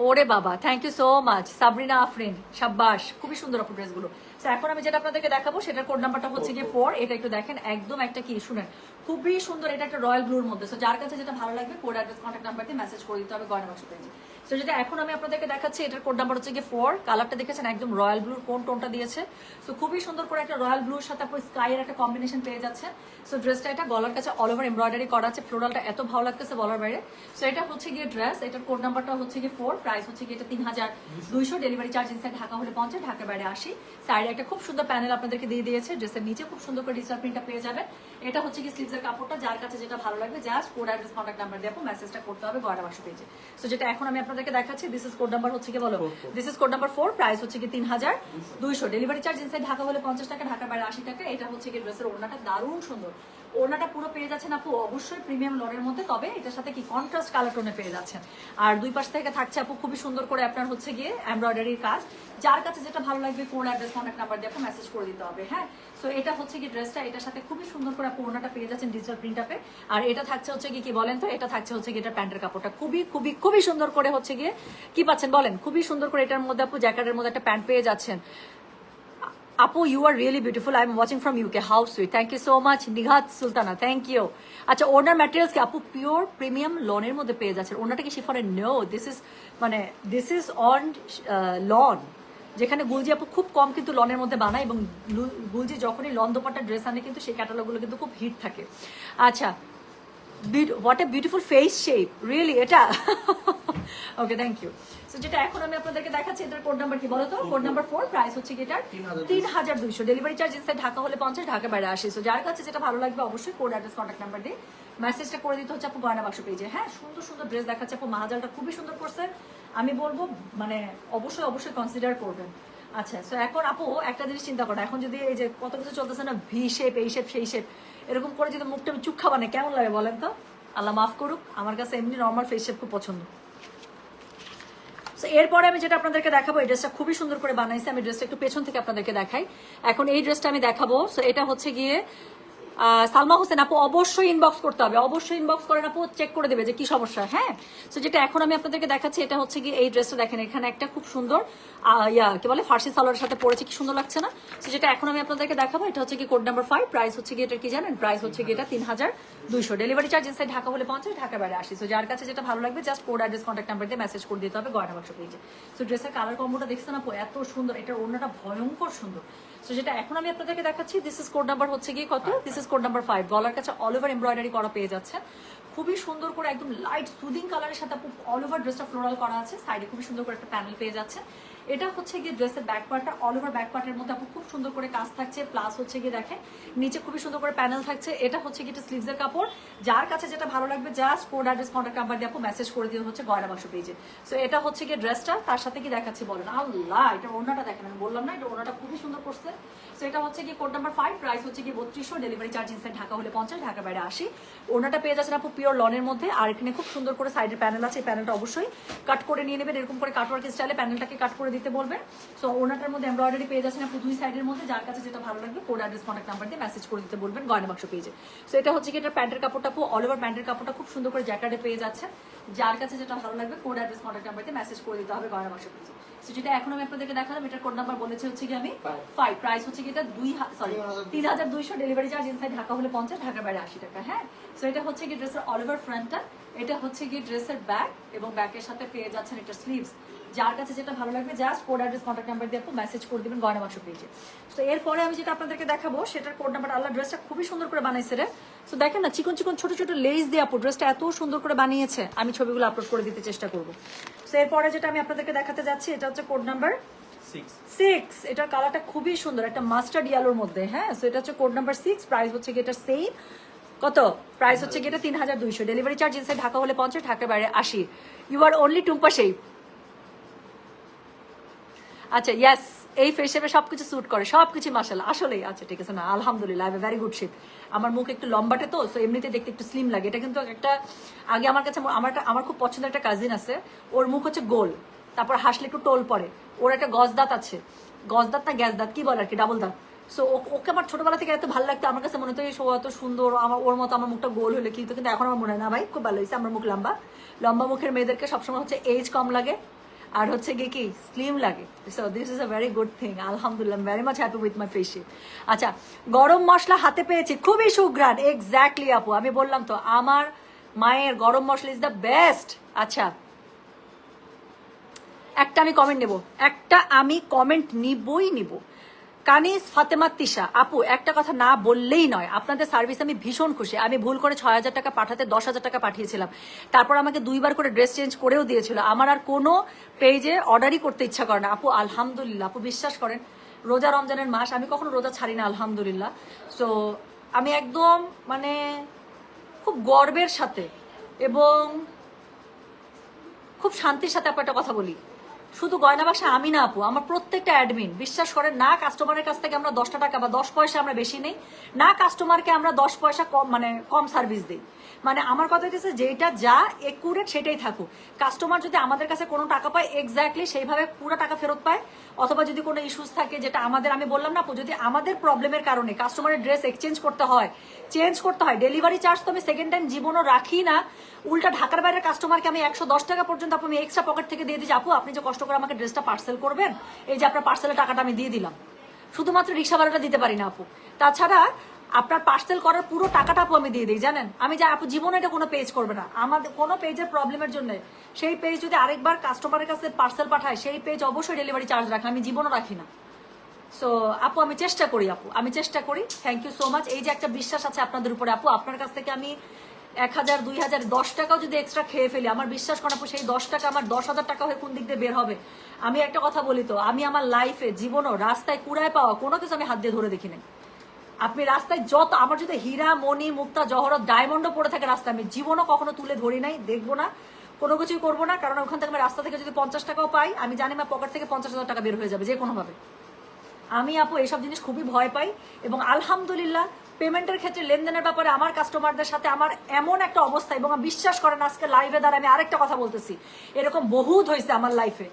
ওরে বাবা thank you so much Sabrina Afrin, সাব্বাস, খুবই সুন্দর আপু ড্রেসগুলো। তো এখন আমি যেটা আপনাদেরকে দেখাবো সেটার কোড নাম্বারটা হচ্ছে গিয়ে 4। এটা একটু দেখেন, একদম একটা কি শুনেন, খুবই সুন্দর, এটা একটা রয়্যাল ব্লুর মধ্যে। সো যার কাছে যেটা ভালো লাগবে কোড অ্যাড্রেস কন্ট্যাক্ট নাম্বার দিয়ে মেসেজ করে দিতে হবে গয়না বাক্স পেজে। সো যেটা এখন আমি আপনাদেরকে দেখাচ্ছি, এটার কোড নাম্বার হচ্ছে গিয়ে 4। কালারটা দেখেছেন একদম রয়্যাল ব্লুর কোন টোনটা দিয়েছে। সো খুবই সুন্দর করে একটা রয়্যাল ব্লুর সাথে আপনি স্কাই এর একটা কম্বিনেশন পেয়ে যাচ্ছে। সো ড্রেসটা এটা গলার কাছে অল ওভার এমব্রয়ডারি করা আছে, ফ্লোরালটা এত ভালো লাগতেছে বলার বাইরে। সো এটা হচ্ছে গিয়ে ড্রেস, এটার কোড নাম্বারটা হচ্ছে গিয়ে 4, প্রাইস হচ্ছে গিয়ে এটা 3200, ডেলিভারি চার্জ ইনসাইড ঢাকা হলে 50, ঢাকার বাইরে 80। সাইডে একটা খুব সুন্দর প্যানেল আপনাদেরকে দিয়ে দিয়েছে, ড্রেসের নিচে খুব সুন্দর করে ডিজিটাল প্রিন্টটা পেয়ে যাবেন। এটা হচ্ছে কি স্লিভসের কাপড়টা, যার কাছে যেটা ভালো লাগবে just code address contact number দিয়ে মেসেজটা করতে হবে গয়না বাক্স পেজে। সো যেটা এখন আমি আপনাদেরকে দেখাচ্ছি, দিস ইজ কোড নাম্বার হচ্ছে কি বলো, this is code number 4, price হচ্ছে কি 3200, ডেলিভারি চার্জ ইনসাইড ঢাকা হলে 50 টাকা, ঢাকার বাইরে 80 টাকা। এটা হচ্ছে কি ড্রেসের ওড়নাটা দারুণ সুন্দর, ওড়নাটা পুরো পেয়ে যাচ্ছেন আপু অবশ্যই প্রিমিয়াম লনের মধ্যে, তবে এটার সাথে কি কন্ট্রাস্ট কালার টোনে পেয়ে যাচ্ছেন। আর দুই পাশ থেকে থাকছে আপু খুবই সুন্দর করে আপনার হচ্ছে গিয়ে এমব্রয়ডারির কাজ, যার কাছে যেটা ভালো লাগবে কোড অ্যাড্রেস কন্ট্যাক্ট নাম্বার দিয়ে আপনি মেসেজ করে দিতে হবে। হ্যাঁ, সো এটা হচ্ছে কি ড্রেসটা, এটার সাথে খুবই সুন্দর করে আপু ওড়নাটা পেয়ে যাচ্ছেন ডিজিটাল প্রিন্ট আপে। আর এটা থাকছে হচ্ছে কি বলেন তো, এটা থাকছে হচ্ছে গিয়ে এটা প্যান্টের কাপড়টা খুবই খুবই খুবই সুন্দর করে হচ্ছে গিয়ে কি পাচ্ছেন বলেন, খুবই সুন্দর করে এটার মধ্যে আপু জ্যাকেটের মধ্যে একটা প্যান্ট পেয়ে যাচ্ছেন। আপু you are really beautiful, I am watching from UK, how sweet, thank you so much Nighat Sultana, thank you. আচ্ছা, ওনার ম্যাটেরিয়ালস কি আপু পিওর প্রিমিয়াম লনের মধ্যে পেয়ে যাচ্ছেন, ওনাটা কি শিফনের? নো, দিস ইজ মানে দিস ইজ অন লন, যেখানে গুলজি আপু খুব কম কিন্তু লনের মধ্যে বানায়, এবং গুলজি যখনই লন দোপাট্টা ড্রেস আনে কিন্তু সেই ক্যাটালগুলো কিন্তু খুব হিট থাকে। আচ্ছা what a beautiful face shape, really এটা ওকে থ্যাংক ইউ। সো যেটা এখন আমি আপনাদেরকে দেখাচ্ছি, এটার কোড নাম্বার কি বলো তো? কোড নাম্বার 4, প্রাইস হচ্ছে কি এটার 3200, ডেলিভারি চার্জ ইনসাইড ঢাকা হলে 50, ঢাকা বাইরে 80। সো যার কাছে যেটা ভালো লাগবে অবশ্যই কোড অ্যাড্রেস কন্ট্যাক্ট নাম্বার দিয়ে মেসেজটা করে দিতে হচ্ছে আপু গয়না বাক্স পেজে। হ্যাঁ, সুন্দর সুন্দর ড্রেস দেখাচ্ছে আপু, মাহাজালটা খুবই সুন্দর করছে, আমি বলবো মানে অবশ্যই অবশ্যই কনসিডার করবেন। আচ্ছা, সো এখন আপু একটা জিনিস চিন্তা করো, এখন যদি এই যে কত কিছু চলতেছে না, ভি শেপ, এই শেপ সেই শেপ, এরকম করে যদি মুখটা আমি চুক্ষা বানাই কেমন লাগে বলেন তো? আল্লাহ মাফ করুক, আমার কাছে এমনি নর্মাল ফেস শেপ খুব পছন্দ। সো এরপরে আমি যেটা আপনাদেরকে দেখাবো, এই ড্রেসটা খুবই সুন্দর করে বানাইছে, আমি ড্রেসটা একটু পেছন থেকে আপনাদেরকে দেখাই। এখন এই ড্রেসটা আমি দেখাবো। সো এটা হচ্ছে গিয়ে সালমা হোসেন আপু, অবশ্যই ইনবক্স করতে হবে, অবশ্যই ইনবক্স করেন আপু, চেক করে দেবে যে কি সমস্যা। হ্যাঁ, সো যেটা এখন আমি আপনাদেরকে দেখাচ্ছি, এটা হচ্ছে গিয়ে এই ড্রেসটা দেখেন, এখানে একটা খুব সুন্দর কি বলে ফার্সি সালোয়ারের সাথে পরেছে, কি সুন্দর লাগছে না? সো যেটা এখন আমি আপনাদেরকে দেখাবো, এটা হচ্ছে কি কোড নাম্বার 5, প্রাইস হচ্ছে কি এটা কি জানেন? প্রাইস হচ্ছে কি এটা 3200, ডেলিভারি চার্জ ইনসাইড ঢাকা হলে 50, ঢাকা বাইরে 80। সো যার কাছে যেটা ভালো লাগবে just code address contact number দিয়ে মেসেজ করে দিতে হবে গয়না বাক্স পেজে। সো ড্রেসের কালার কম্বোটা দেখছেন আপু, এত সুন্দর, এটার ওড়নাটা ভয়ঙ্কর সুন্দর। সো যেটা এখন আমি আপনাদেরকে দেখাচ্ছি, দিস ইজ কোড নাম্বার হচ্ছে গিয়ে কত? দিস ইজ কোড নাম্বার 5, গলার কাছে অল ওভার এমব্রয়ডারি করা পেয়ে যাচ্ছেন, খুবই সুন্দর করে একদম লাইট সুদিং কালারের সাথে আপু অল ওভার ড্রেসটা ফ্লোরাল করা আছে, সাইডে খুবই সুন্দর করে একটা প্যানেল পেয়ে যাচ্ছে। এটা হচ্ছে গিয়ে ড্রেসের ব্যাক পার্টটা, অল ওভার ব্যাক পার্টের মধ্যে আপু খুব সুন্দর করে কাজ থাকছে, প্লাস হচ্ছে গিয়ে দেখেন নিচে খুবই সুন্দর করে প্যানেল থাকছে। এটা হচ্ছে গিয়ে স্লিভসের কাপড়, যার কাছে যেটা ভালো লাগবে just code address contact number দিয়ে আপু মেসেজ করে দিয়ে হচ্ছে গয়না বাক্স পেজে। সো এটা হচ্ছে গিয়ে ড্রেসটা, তার সাথে কি দেখাচ্ছি বলেন? আল্লাহ, এটা ওড়নাটা দেখেন, আমি বললাম না এটা ওড়নাটা খুবই সুন্দর করছে। সো এটা হচ্ছে কি কোড নাম্বার 5, প্রাইস হচ্ছে কি 3200, ডেলিভারি চার্জ ইনসাইড ঢাকা হলে 50, ঢাকা বাইরে 80। ওড়নাটা পেয়ে যাচ্ছেন আপু পিওর লনের মধ্যে, আর এখানে খুব সুন্দর করে সাইডের প্যানেল আছে, এই প্যানেলটা অবশ্যই কাট করে নিয়ে নেবেন, এরকম করে কাটওয়ার্ক স্টাইলে প্যানেলটাকে কাট করে দিতে বলবেন। সো ওড়নাটার মধ্যে এমব্রয়ডারি পেয়ে যাচ্ছেন আপু দুই সাইডের মধ্যে, যার কাছে যেটা ভালো লাগবে কোড অ্যাড্রেস কন্ট্যাক্ট নাম্বার দিয়ে মেসেজ করে দিতে বলবেন গয়না বাক্স পেজে। সো এটা হচ্ছে কি এটা প্যান্টের কাপড়টা আপু, অল ওভার প্যান্টের কাপড়টা খুব সুন্দর করে জ্যাকেটে পেয়ে যাচ্ছে, যার কাছে যেটা ভালো লাগবে কোড অ্যাড্রেস কন্ট্যাক্ট নাম্বার দিয়ে মেসেজ করে দিতে হবে গয়না বাক্স পেজে। সো যেটা এখন আমি আপনাদেরকে দেখালাম, এটার কোড নাম্বার বলেছে হচ্ছে কি আমি 5, প্রাইস হচ্ছে কি এটা 3200, ডেলিভারি চার্জ ইনসাইড ঢাকা হলে 50, ঢাকা বাইরে 80 টাকা। হ্যাঁ, সো এটা হচ্ছে কি ড্রেসের অল ওভার ফ্রন্টটা, এটা হচ্ছে কি ড্রেসের ব্যাক, এবং ব্যাকের সাথে পেয়ে যাচ্ছেন এটা স্লিভস, যার কাছে যেটা ভালো লাগবে just code address contact number দিয়ে আপু মেসেজ করে দিবেন গয়না বাক্স পেজে। সো এরপরে আমি যেটা আপনাদেরকে দেখাবো সেটার কোড নাম্বার, আল্লাহ ড্রেসটা খুবই সুন্দর করে বানাইছে রে। সো দেখেন না, চিকন চিকন ছোট ছোট লেস দিয়ে আপু ড্রেসটা এত সুন্দর করে বানিয়েছে, আমি ছবিগুলো আপলোড করে দিতে চেষ্টা করবো। সো এরপরে যেটা আমি আপনাদেরকে দেখাতে যাচ্ছি, এটা হচ্ছে কোড নাম্বার 6, এটার কালারটা খুবই সুন্দর, একটা মাস্টার্ড ইয়েলোর মধ্যে। হ্যাঁ, সো এটা হচ্ছে কোড নাম্বার 6, প্রাইস হচ্ছে কি এটা সেম, কত? প্রাইস হচ্ছে কি এটা 3200, ডেলিভারি চার্জ ইনসাইড ঢাকা হলে 50, ঢাকার বাইরে 80। You are only Tumpa shape. আচ্ছা, ইয়াস, এই ফেস শেপে সবকিছু স্যুট করে, সবকিছু মাশাআল্লাহ, আসলেই আচ্ছা ঠিক আছে না, আলহামদুলিল্লাহ, I have a very good shape. আমার মুখ একটু লম্বাটে তো, সো এমনিতে দেখতে একটু স্লিম লাগে। এটা কিন্তু একটা আগে আমার কাছে আমার খুব পছন্দের একটা কাজিন আছে, ওর মুখ হচ্ছে গোল, তারপর হাসলে একটু টোল পড়ে, ওর একটা গজদাঁত আছে, গজদাঁত না গ্যাস দাঁত কি বলে আর কি, ডাবল দাঁত। সো ওকে আমার ছোটবেলা থেকে এত ভালো লাগতো, আমার কাছে মনে হতো ও এত সুন্দর, আমার ওর মতো আমার মুখটা গোল হলে কিন্তু, কিন্তু এখন আমার মনে হয় না ভাই, খুব ভালো হয়েছে আমার মুখ লম্বা। লম্বা মুখের মেয়েদেরকে সবসময় হচ্ছে এজ কম লাগে, আর হচ্ছে গিয়ে কি স্লিম লাগে। So this is a very good thing, আলহামদুলিল্লাহ, very much happy with my face shape. আচ্ছা, গরম মশলা হাতে পেয়েছি, খুবই সুঘ্রাণ, এক্স্যাক্টলি আপু, আমি বললাম তো আমার মায়ের গরম মশলা ইজ দ্য বেস্ট। আচ্ছা, একটা আমি কমেন্ট নিব। কানিস ফাতেমা তিশা আপু, একটা কথা না বললেই নয়, আপনাদের সার্ভিস আমি ভীষণ খুশি। আমি ভুল করে 6000 টাকা পাঠাতে 10,000 টাকা পাঠিয়েছিলাম, তারপর আমাকে 2বার করে ড্রেস চেঞ্জ করেও দিয়েছিল, আমার আর কোনো পেজে অর্ডারই করতে ইচ্ছা করে না আপু, আলহামদুলিল্লাহ। আপু বিশ্বাস করেন, রোজা রমজানের মাস, আমি কখনো রোজা ছাড়ি না আলহামদুলিল্লাহ। সো আমি একদম মানে খুব গর্বের সাথে এবং খুব শান্তির সাথে আপনার একটা কথা বলি, শুধু গয়না বাক্সে আমি না আপু, আমার প্রত্যেকটা অ্যাডমিন, বিশ্বাস করেন না, কাস্টমারের কাছ থেকে আমরা 10 টাকা বা 10 পয়সা আমরা বেশি নেই না, কাস্টমারকে আমরা 10 পয়সা কম সার্ভিস দিই। মানে আমার কথা হচ্ছে যেটা যা একুরেট সেটাই থাকুক, কাস্টমার যদি আমাদের কাছে কোনো টাকা পায় এক্স্যাক্টলি সেইভাবে পুরো টাকা ফেরত পায়, অথবা যদি কোনো ইস্যুস থাকে যেটা আমাদের, আমি বললাম না আপু, যদি আমাদের প্রবলেমের কারণে কাস্টমারের ড্রেস চেঞ্জ করতে হয়, ডেলিভারি চার্জ তো আমি সেকেন্ড টাইম জীবনও রাখি না, উল্টা ঢাকার বাইরের কাস্টমারকে আমি 110 টাকা পর্যন্ত আপু আমি এক্সট্রা পকেট থেকে দিয়ে দিচ্ছি, আপু আপনি যে কষ্ট করে আমাকে ড্রেসটা পার্সেল করবেন, এই যে আপনার পার্সেলের টাকাটা আমি দিয়ে দিলাম, শুধুমাত্র রিক্সা ভাড়াটা দিতে পারি না আপু, তাছাড়া আপনার পার্সেল করার পুরো টাকাটা আপু আমি দিয়ে দিই, জানেন। আমি যা আপু জীবনে এটা কোনো পেজ করবে না, আমাদের কোনো পেজের প্রবলেমের জন্য সেই পেজ যদি আরেকবার কাস্টমারের কাছে পার্সেল পাঠায়, সেই পেজ অবশ্যই ডেলিভারি চার্জ রাখে, আমি জীবনও রাখি না। সো আপু আমি চেষ্টা করি, থ্যাংক ইউ সো মাচ। এই যে একটা বিশ্বাস আছে আপনাদের উপরে আপু, আপনার কাছ থেকে আমি 1000, 2000, 10 টাকাও যদি এক্সট্রা খেয়ে ফেলি, আমার বিশ্বাস করেন আপু, সেই 10 টাকা আমার 10,000 টাকা হয়ে কোন দিক দিয়ে বের হবে। আমি একটা কথা বলি তো, আমি আমার লাইফে জীবনও রাস্তায় কুড়ায় পাওয়া কোনো কিছু আমি হাত দিয়ে ধরে দেখি নাই। আপনি রাস্তায় যত, আমার যদি হীরা, মণি, মুক্তা, জহরত, ডায়মন্ডও পড়ে থাকে রাস্তায়, আমি জীবনও কখনো তুলে ধরি নাই, দেখবো না, কোনো কিছুই করবো না। কারণ ওখান থেকে আমি রাস্তা থেকে যদি 50 টাকাও পাই, আমি জানি আমার পকেট থেকে 50,000 টাকা বের হয়ে যাবে যে কোনোভাবে। আমি আপু এইসব জিনিস খুবই ভয় পাই, এবং আলহামদুলিল্লাহ পেমেন্টের ক্ষেত্রে, লেনদেনের ব্যাপারে আমার কাস্টমারদের সাথে আমার এমন একটা অবস্থা, এবং বিশ্বাস করেন আজকে লাইভে দ্বারা আমি আরেকটা কথা বলতেছি, এরকম বহুত হয়েছে আমার লাইফে।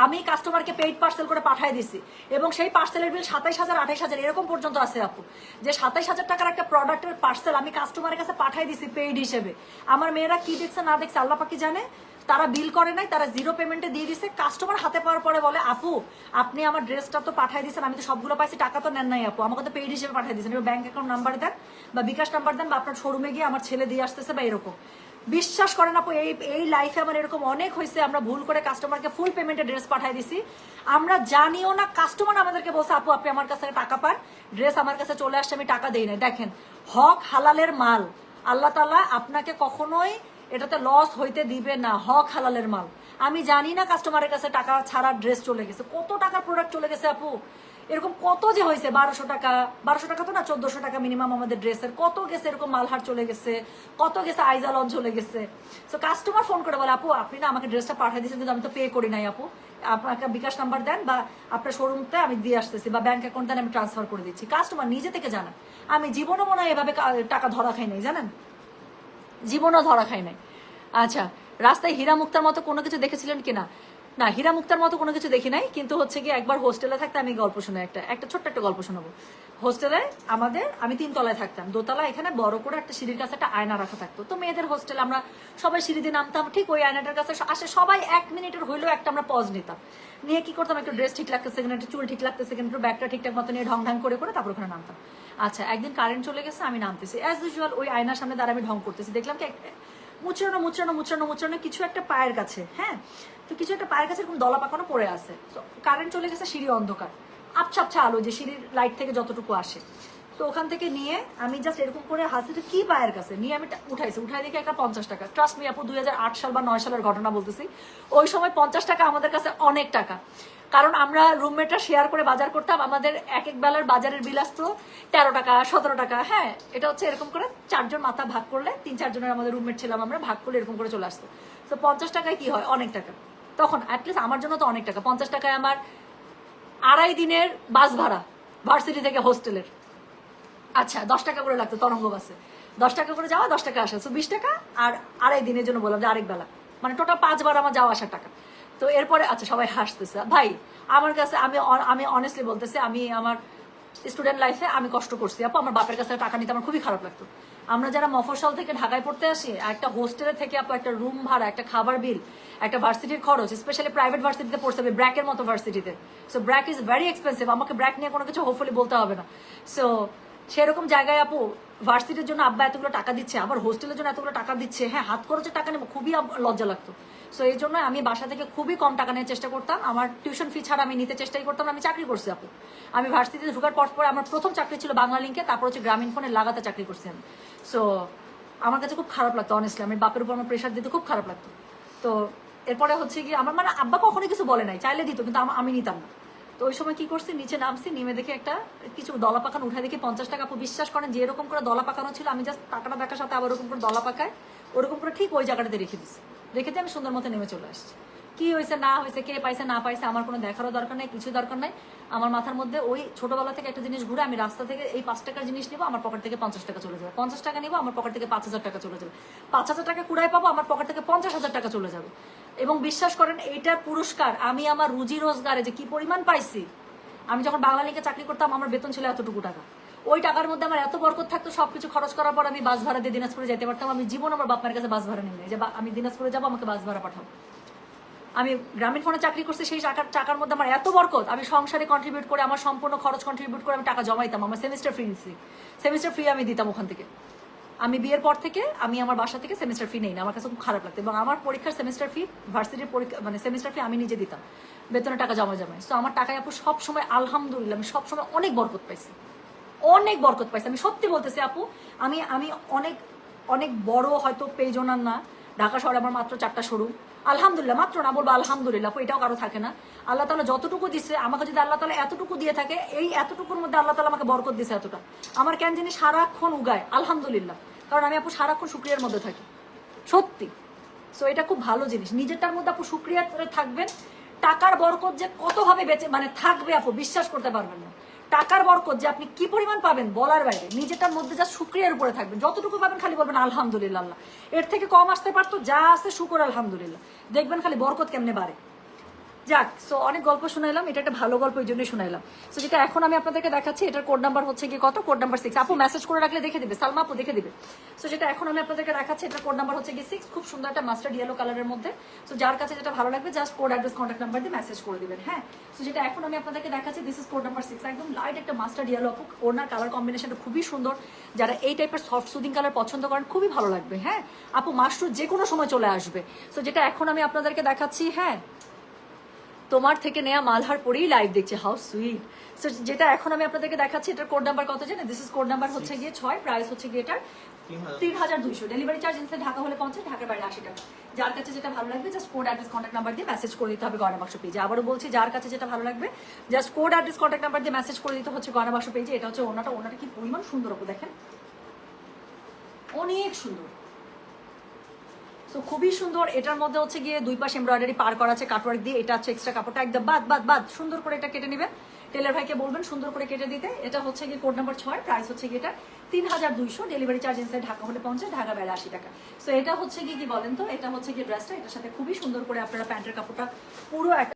আমি কাস্টমারকে পেইড পার্সেল করে পাঠাই দিছি, এবং সেই পার্সেলের বিল 27,000, 28,000 এরকম পর্যন্ত আছে আপু, যে 27,000 টাকার একটা প্রোডাক্টের পার্সেল আমি কাস্টমারের কাছে পাঠাই দিছি পেইড হিসেবে। আমার মেয়েরা কি দেখছে না দেখছে আল্লাহ পাকি জানে, তারা বিল করে নাই, তারা জিরো পেমেন্টে দিয়ে দিছে। কাস্টমার হাতে পাওয়ার পরে বলে, আপু আপনি আমার ড্রেসটা তো পাঠাই দিয়েছেন, আমি তো সবগুলো পাইছি, টাকা তো নেন নাই আপু, আমাকে তো পেইড হিসেবে পাঠাই দিয়েছেন, ব্যাংক অ্যাকাউন্ট নাম্বার দেন বা বিকাশ নাম্বার দেন, বা আপনার শোরুমে গিয়ে আমার ছেলে দিয়ে আসতেছে, বা এরকম। বিশ্বাস করেন আপু, এই লাইফে আমার এরকম অনেক হয়েছে, আমরা ভুল করে কাস্টমারকে ফুল পেমেন্টে ড্রেস পাঠাই দিছি, আমরা জানিও না। কাস্টমার আমাদেরকে বলছে, আপু আপনি আমার কাছ থেকে টাকা পান, ড্রেস আমার কাছে চলে আসছে, আমি টাকা দেই না। দেখেন, হক হালালের মাল, আল্লাহ তাআলা আপনাকে কখনোই এটাতে লস হইতে দিবে না, হক হালালের মাল। আমি জানি না কাস্টমারের কাছে টাকা ছাড়া ড্রেস চলে গেছে, কত টাকার প্রোডাক্ট চলে গেছে আপু, এরকম কত যে হয়েছে, 1200 টাকা, 1200 টাকা তো না, 1400 টাকা মিনিমাম আমাদের ড্রেসের, কত গেছে এরকম, মালহার চলে গেছে, কত গেছে আইজালন চলে গেছে। তো কাস্টমার ফোন করে বলে, আপু আপনি না আমাকে ড্রেসটা পাঠিয়ে দিয়েছেন, কিন্তু আমি তো পে করি নাই আপু, আপনাকে বিকাশ নাম্বার দেন বা আপনার শোরুমতে আমি দিয়ে আসতেছি, বা ব্যাংক অ্যাকাউন্ট দেন, আমি ট্রান্সফার করে দিচ্ছি। কাস্টমার নিজে থেকে জানান। আমি জীবনও মনে হয় এভাবে টাকা ধরা খাই নাই, জানেন, জীবনও ধরা খাই নাই। আচ্ছা, রাস্তায় হীরা মুক্তার মতো কোনো কিছু দেখেছিলেন কিনা? না, হীরা মুক্তার মতো কোনো কিছু দেখি নাই, কিন্তু হচ্ছে কি একবার হোস্টেলে থাকতে আমি গল্প শুনে একটা ছোট্ট একটা গল্প শোনাবো। হোস্টেলে আমি 3 তলায় থাকতাম, দোতলা এখানে বড় করে একটা সিঁড়ির কাছে একটা আয়না রাখা থাকতো। তো মেয়েদের হোস্টেলে আমরা সবাই সিঁড়ি দিয়ে নামতাম, ঠিক ওই আয়নাটার কাছে আসে সবাই 1 মিনিটের হইলেও একটা আমরা পজ নিতাম, নিয়ে কি করতাম, একটু ড্রেস ঠিক লাগতেছে কিনা, একটু চুল ঠিক লাগতেছে কিনা, একটু ব্যাগটা ঠিকঠাক মতো নিয়ে ঢং ঢং করে তারপর ওখানে নামতাম। আচ্ছা, একদিন কারেন্ট চলে গেছে, আমি নামতেছি অ্যাজ ইউজুয়াল, ওই আয়নার সামনে দাঁড়া আমি ঢং করতেছি, দেখলাম কি মুচড়ানো কিছু একটা পায়ের কাছে, হ্যাঁ, তো কিছু একটা পায়ের কাছে এরকম দলা পাকানো পড়ে আছে। তো কারেন্ট চলে গেছে, সিঁড়ি অন্ধকার, আবছা আবছা আলো যে সিঁড়ির লাইট থেকে যতটুকু আসে। তো ওখান থেকে নিয়ে আমি জাস্ট এরকম করে হাসিতে কি পায়ের কাছে নিয়ে আমি উঠাই দেখি একটা 50 টাকা। ট্রাস্ট মি আপু, 2008 সাল বা 9 সালের ঘটনা বলতেছি। ওই সময় 50 টাকা আমাদের কাছে অনেক টাকা, কারণ আমরা রুমমেটরা শেয়ার করে বাজার করতাম, আমাদের এক বেলার বাজারের বিল আসতো 13 টাকা 17 টাকা। হ্যাঁ, এটা হচ্ছে এরকম করে 4 জন মাথা ভাগ করলে, 3-4 জনের আমাদের রুমমেট ছিলাম, আমরা ভাগ করলে এরকম করে চলে আসতো। তো 50 টাকায় কি হয়, অনেক টাকা। তখন অ্যাটলিস্ট আমার জন্য তো অনেক টাকা। 50 টাকায় আমার 2.5 দিনের বাস ভাড়া ভার্সিটি থেকে হোস্টেলের। আচ্ছা, 10 টাকা করে লাগতো তরঙ্গ বাসে, 10 টাকা করে যাওয়া, 10 টাকা আসা, তো 20 টাকা। আর 2.5 দিনের জন্য বললাম যে আরেক বেলা, মানে টোটাল 5 বার আমার যাওয়া আসার টাকা। তো এরপরে আচ্ছা, সবাই হাসতেছে ভাই আমার কাছে, আমি অনেস্টলি বলতেছি, আমি আমার স্টুডেন্ট লাইফে আমি কষ্ট করছি আপু, আমার বাপের কাছে টাকা নিতে আমার খুবই খারাপ লাগতো। আমরা যারা মফস্বল থেকে ঢাকায় পড়তে আসি, একটা হোস্টেলে থেকে আপু একটা রুম ভাড়া, একটা খাবার বিল, একটা ভার্সিটির খরচ, স্পেশালি প্রাইভেট ভার্সিটিতে পড়তে হবে, ব্র্যাকের মতো ভার্সিটিতে। So BRAC is very expensive, আমাকে ব্র্যাক নিয়ে কোনো কিছু হোপফুলি বলতে হবে না। সো সেরকম জায়গায় আপু ভার্সিটির জন্য আব্বা এতগুলো টাকা দিচ্ছে, আবার হোস্টেলের জন্য এতগুলো টাকা দিচ্ছে, হ্যাঁ হাত খরচের টাকা নেবো, খুবই লজ্জা লাগতো। সো এই জন্য আমি বাসা থেকে খুবই কম টাকা নেওয়ার চেষ্টা করতাম, আমার টিউশন ফি ছাড়া আমি নিতে চেষ্টাই করতাম। আমি চাকরি করছি আপু, আমি ভার্সিটিতে ঢোকার পর আমার প্রথম চাকরি ছিল বাংলা লিঙ্কে, তারপর হচ্ছে গ্রামীণ ফোনে লাগাতে চাকরি করছি আমি। সো আমার কাছে খুব খারাপ লাগতো অনেস্টলি, আমি বাপের উপর আমার প্রেশার দিতে খুব খারাপ লাগতো। তো এরপরে হচ্ছে কি আমার মানে আব্বা কখনোই কিছু বলে নাই, চাইলে দিত, কিন্তু আমি নিতাম না। তো ওই সময় কি করছি, নিচে নামছি, নেমে দেখে একটা কিছু দলা পাকানো উঠাই দেখি 50 টাকা। আপু বিশ্বাস করেন, যে এরকম করে দলা পাকানো ছিল, আমি জাস্ট টাকাটা দেখার সাথে আবার ওরকম করে দলা পাকায় ওরকম করে ঠিক ওই জায়গাটাতে রেখে দিচ্ছি, রেখে দিয়ে আমি সুন্দর মতো নেমে চলে আসছি। কি হয়েছে না হয়েছে, কে পাইছে না পাইছে, আমার কোনো দেখারও দরকার নাই, কিছু দরকার নাই। আমার মাথার মধ্যে ওই ছোটবেলা থেকে একটা জিনিস ঘুরে, আমি রাস্তা থেকে এই 5 টাকার জিনিস নিবো, আমার পকেট থেকে 50 টাকা চলে যাবে, 50 টাকা নিবো, আমার পকেট থেকে 5,000 টাকা চলে যাবে, 5,000 টাকা কুড়াই পাবো, আমার পকেট থেকে 50,000 টাকা চলে যাবে। এবং বিশ্বাস করেন, এইটার পুরস্কার আমি আমার রুজি রোজগারে যে কি পরিমাণ পাইছি। আমি যখন বাংলা লিগে চাকরি করতাম, আমার বেতন ছিল এতটুকু টাকা, ওই টাকার মধ্যে আমার এত বরকত থাকতো, সবকিছু খরচ করার পর আমি বাস ভাড়া দিয়ে দিনাজপুরে যেতে পারতাম। আমি জীবন আমার বাপ মায়ের কাছে বাস ভাড়া নিয়ে নেই যে আমি দিনাজপুরে যাবো, আমাকে বাস ভাড়া পাঠাবো। আমি গ্রামীণ ফোনে চাকরি করছি, সেই টাকার মধ্যে আমার এত বরকত, আমি সংসারে কন্ট্রিবিউট করে, আমার সম্পূর্ণ খরচ কন্ট্রিবিউট করে আমি টাকা জমাইতাম। আমার সেমিস্টার ফি আমি দিতাম ওখান থেকে। আমি বিয়ের পর থেকে আমি আমার বাসা থেকে সেমিস্টার ফি নেই না, আমার কাছে খুব খারাপ লাগতো। এবং আমার পরীক্ষার সেমিস্টার ফি, ভার্সিটির পরীক্ষা মানে সেমিস্টার ফি আমি নিজে দিতাম, বেতনের টাকা জমাই। সো আমার টাকায় আপু সবসময় আলহামদুলিল্লাহ আমি সবসময় অনেক বরকত পাইছি, অনেক বরকত পাইছি। আমি সত্যি বলতেছি আপু, আমি অনেক অনেক বড় হয়তো পেজ ওনার না, ঢাকা শহরে আমার মাত্র 4টা শোরুম, আলহামদুলিল্লাহ, মাত্র না বলবো আলহামদুলিল্লাহ, এটাও কারো থাকে না। আল্লাহ তাআলা যতটুকু দিচ্ছে আমাকে, যদি আল্লাহ তাআলা এতটুকু দিয়ে থাকে, এই এতটুকুর মধ্যে আল্লাহ তাআলা আমাকে বরকত দিচ্ছে এতটা, আমার কেন জানি সারাক্ষণ উগায় আলহামদুলিল্লাহ, কারণ আমি আপু সারাক্ষণ শুকরিয়ার মধ্যে থাকি, সত্যি। সো এটা খুব ভালো জিনিস, নিজেরটার মধ্যে আপু শুকরিয়া থাকবেন। টাকার বরকত যে কতভাবে বেঁচে মানে থাকবে আপু বিশ্বাস করতে পারবেন না। টাকার বরকত যে আপনি কি পরিমাণ পাবেন বলার বাইরে, নিজেটার মধ্যে যা শুকরিয়ার উপরে থাকবেন, যতটুকু পাবেন খালি বলবেন আলহামদুলিল্লাহ, এর থেকে কম আসতে পারতো, যা আছে শুকর আলহামদুলিল্লাহ, দেখবেন খালি বরকত কেমনে বাড়ে। যাক, সো অনেক গল্প শুনাইলাম, এটা একটা ভালো গল্প, এই জন্যই শুনাইলাম। সো যেটা এখন আমি আপনাদেরকে দেখাচ্ছি, এটার কোড নাম্বার হচ্ছে কি কত, কোড নাম্বার 6। আপু মেসেজ করে রাখলে দেখে দিবে, সালমা আপু দেখে দিবে। সো যেটা এখন আমি আপনাদেরকে দেখাচ্ছি, এটার কোড নাম্বার হচ্ছে কি 6, খুব সুন্দর একটা মাস্টার্ড ইয়েলো কালারের মধ্যে। সো যার কাছে যেটা ভালো লাগবে just code address contact number দিয়ে মেসেজ করে দিবেন। হ্যাঁ, সো যেটা এখন আমি আপনাদেরকে দেখাচ্ছি, দিস ইজ কোড নাম্বার 6, একদম লাইট একটা মাস্টার্ড ইয়েলো আপু, ওনার কালার কম্বিনেশনটা খুবই সুন্দর। যারা এই টাইপের সফট সুদিং কালার পছন্দ করেন খুবই ভালো লাগবে। হ্যাঁ আপু, মাশরুম যে কোনো সময় চলে আসবে। সো যেটা এখন আমি আপনাদেরকে দেখাচ্ছি, হ্যাঁ তোমার থেকে নেয়া মালহার পরেই লাইভ দেখছে, হাউ সুইট। সো যেটা এখন আমি আপনাদেরকে দেখাচ্ছি, এটার কোড নাম্বার কত জানেন? দিস ইজ কোড নাম্বার হচ্ছে গিয়ে 6, প্রাইস হচ্ছে গিয়ে এটার 3200, ডেলিভারি চার্জ ইনসাইড ঢাকা হলে 50, ঢাকার বাইরে 80 টাকা। যার কাছে যেটা ভালো লাগবে just code address contact number দিয়ে মেসেজ করে দিতে হবে গয়না বাক্স পেজে। আবারও বলছি, যার কাছে যেটা ভালো লাগবে just code address contact number দিয়ে মেসেজ করে দিতে হচ্ছে গয়না বাক্স পেজে। এটা হচ্ছে ওনাটা, ওনাটা কি পরিমাণ সুন্দর আপু দেখেন, অনেক সুন্দর। সো খুবই সুন্দর। এটার মধ্যে হচ্ছে গিয়ে দুই পাশে এমব্রয়ডারি পার করা আছে কাটওয়ার্ক দিয়ে। এটা হচ্ছে এক্সট্রা কাপড়টা একদম বাদ সুন্দর করে এটা কেটে নেবেন। টেলার ভাইকে বলবেন সুন্দর করে কেটে দিতে। এটা হচ্ছে গিয়ে কোড নাম্বার 6, প্রাইস হচ্ছে গিয়ে এটা 3200, ডেলিভারি চার্জ ইনসাইড ঢাকা হলে 50, ঢাকা বাইরে 80 টাকা। সো এটা হচ্ছে গিয়ে কি বলেন তো, এটা হচ্ছে গিয়ে ড্রেসটা, এটার সাথে খুবই সুন্দর করে আপনারা প্যান্টের কাপড়টা পুরো একটা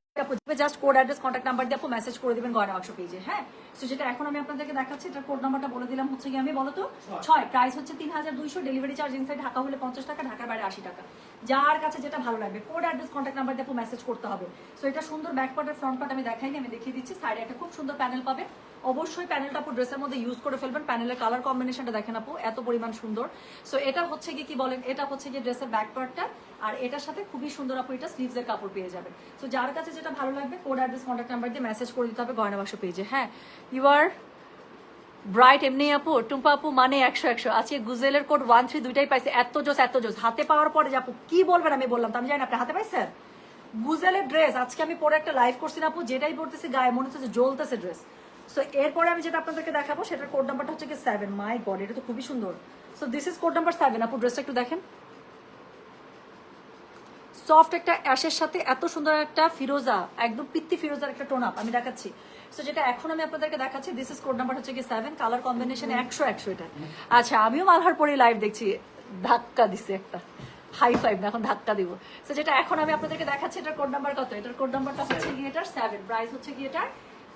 just code address contact number দিয়ে আপু মেসেজ করে দিবেন গয়না বাক্স পেজে। হ্যাঁ, সো যেটা এখন আমি আপনাদেরকে দেখাচ্ছি, এটার কোড নাম্বারটা বলে দিলাম হচ্ছে গিয়ে আমি বলো তো 6, প্রাইস হচ্ছে 3200, ডেলিভারি চার্জ ইনসাইড ঢাকা হলে 50 টাকা, ঢাকার বাইরে 80 টাকা। যার কাছে যেটা ভালো লাগবে কোড অ্যাড্রেস কন্ট্যাক্ট নাম্বার দিয়ে আপু মেসেজ করতে হবে। সো এটা সুন্দর ব্যাক পার্ট আর ফ্রন্ট পার্ট আমি দেখাইনি, আমি দেখিয়ে দিচ্ছি। সাইডে একটা খুব সুন্দর প্যানেল পাবে, অবশ্যই প্যানেলটা আপু ড্রেসের মধ্যে ইউজ করে ফেলবেন। প্যানেলের কালার কম্বিনেশনটা দেখেন আপু, এত পরিমাণ সুন্দর। সো এটা হচ্ছে কি বলেন, এটা হচ্ছে গিয়ে ড্রেসের ব্যাক পার্টটা, আর এটার সাথে খুবই সুন্দর আপু এটা স্লিভসের কাপড় পেয়ে যাবে। সো যার কাছে যেটা ভালো লাগবে কোড অ্যাড্রেস কন্ট্যাক্ট নাম্বার দিয়ে মেসেজ করে দিতে হবে গয়না বাক্স পেজে। হ্যাঁ, ইউ আর ব্রাইট এমনি আপু, টুম্পা আপু মানে 100 আজকে গুজেলের কোড 13 দুইটাই পাইছে, এত জোস হাতে পাওয়ার পরে আপু কি বলবেন, আমি বললাম তো আমি জানি আপনি হাতে পাইছেন গুজেলের ড্রেস। আজকে আমি পরে একটা লাইভ করছি না আপু, যেটাই পড়তেছি গায়ে মনে হচ্ছে জ্বলতেছে ড্রেস। সো এরপরে আমি যেটা আপনাদেরকে দেখাবো সেটার কোড নাম্বারটা হচ্ছে কি 7, মাই গড এটা তো খুবই সুন্দর। So this is code number 7 আপু, ড্রেসটা একটু দেখেন, সফট একটা অ্যাশের সাথে এত সুন্দর একটা ফিরোজা, একদম পিত্তি ফিরোজার একটা টোন আপ আমি দেখাচ্ছি। সো যেটা এখন আমি আপনাদেরকে দেখাচ্ছি, দিস ইজ কোড নাম্বার হচ্ছে কি 7, কালার কম্বিনেশন 100 এটা। আচ্ছা, আমিও মালহার পরে লাইভ দেখছি, ধাক্কা দিছে একটা, হাই ফাইভ না, এখন ধাক্কা দিব। সো যেটা এখন আমি আপনাদেরকে দেখাচ্ছি, এটার কোড নাম্বার কত? এটার কোড নাম্বারটা হচ্ছে কি এটার 7, প্রাইস হচ্ছে কি এটার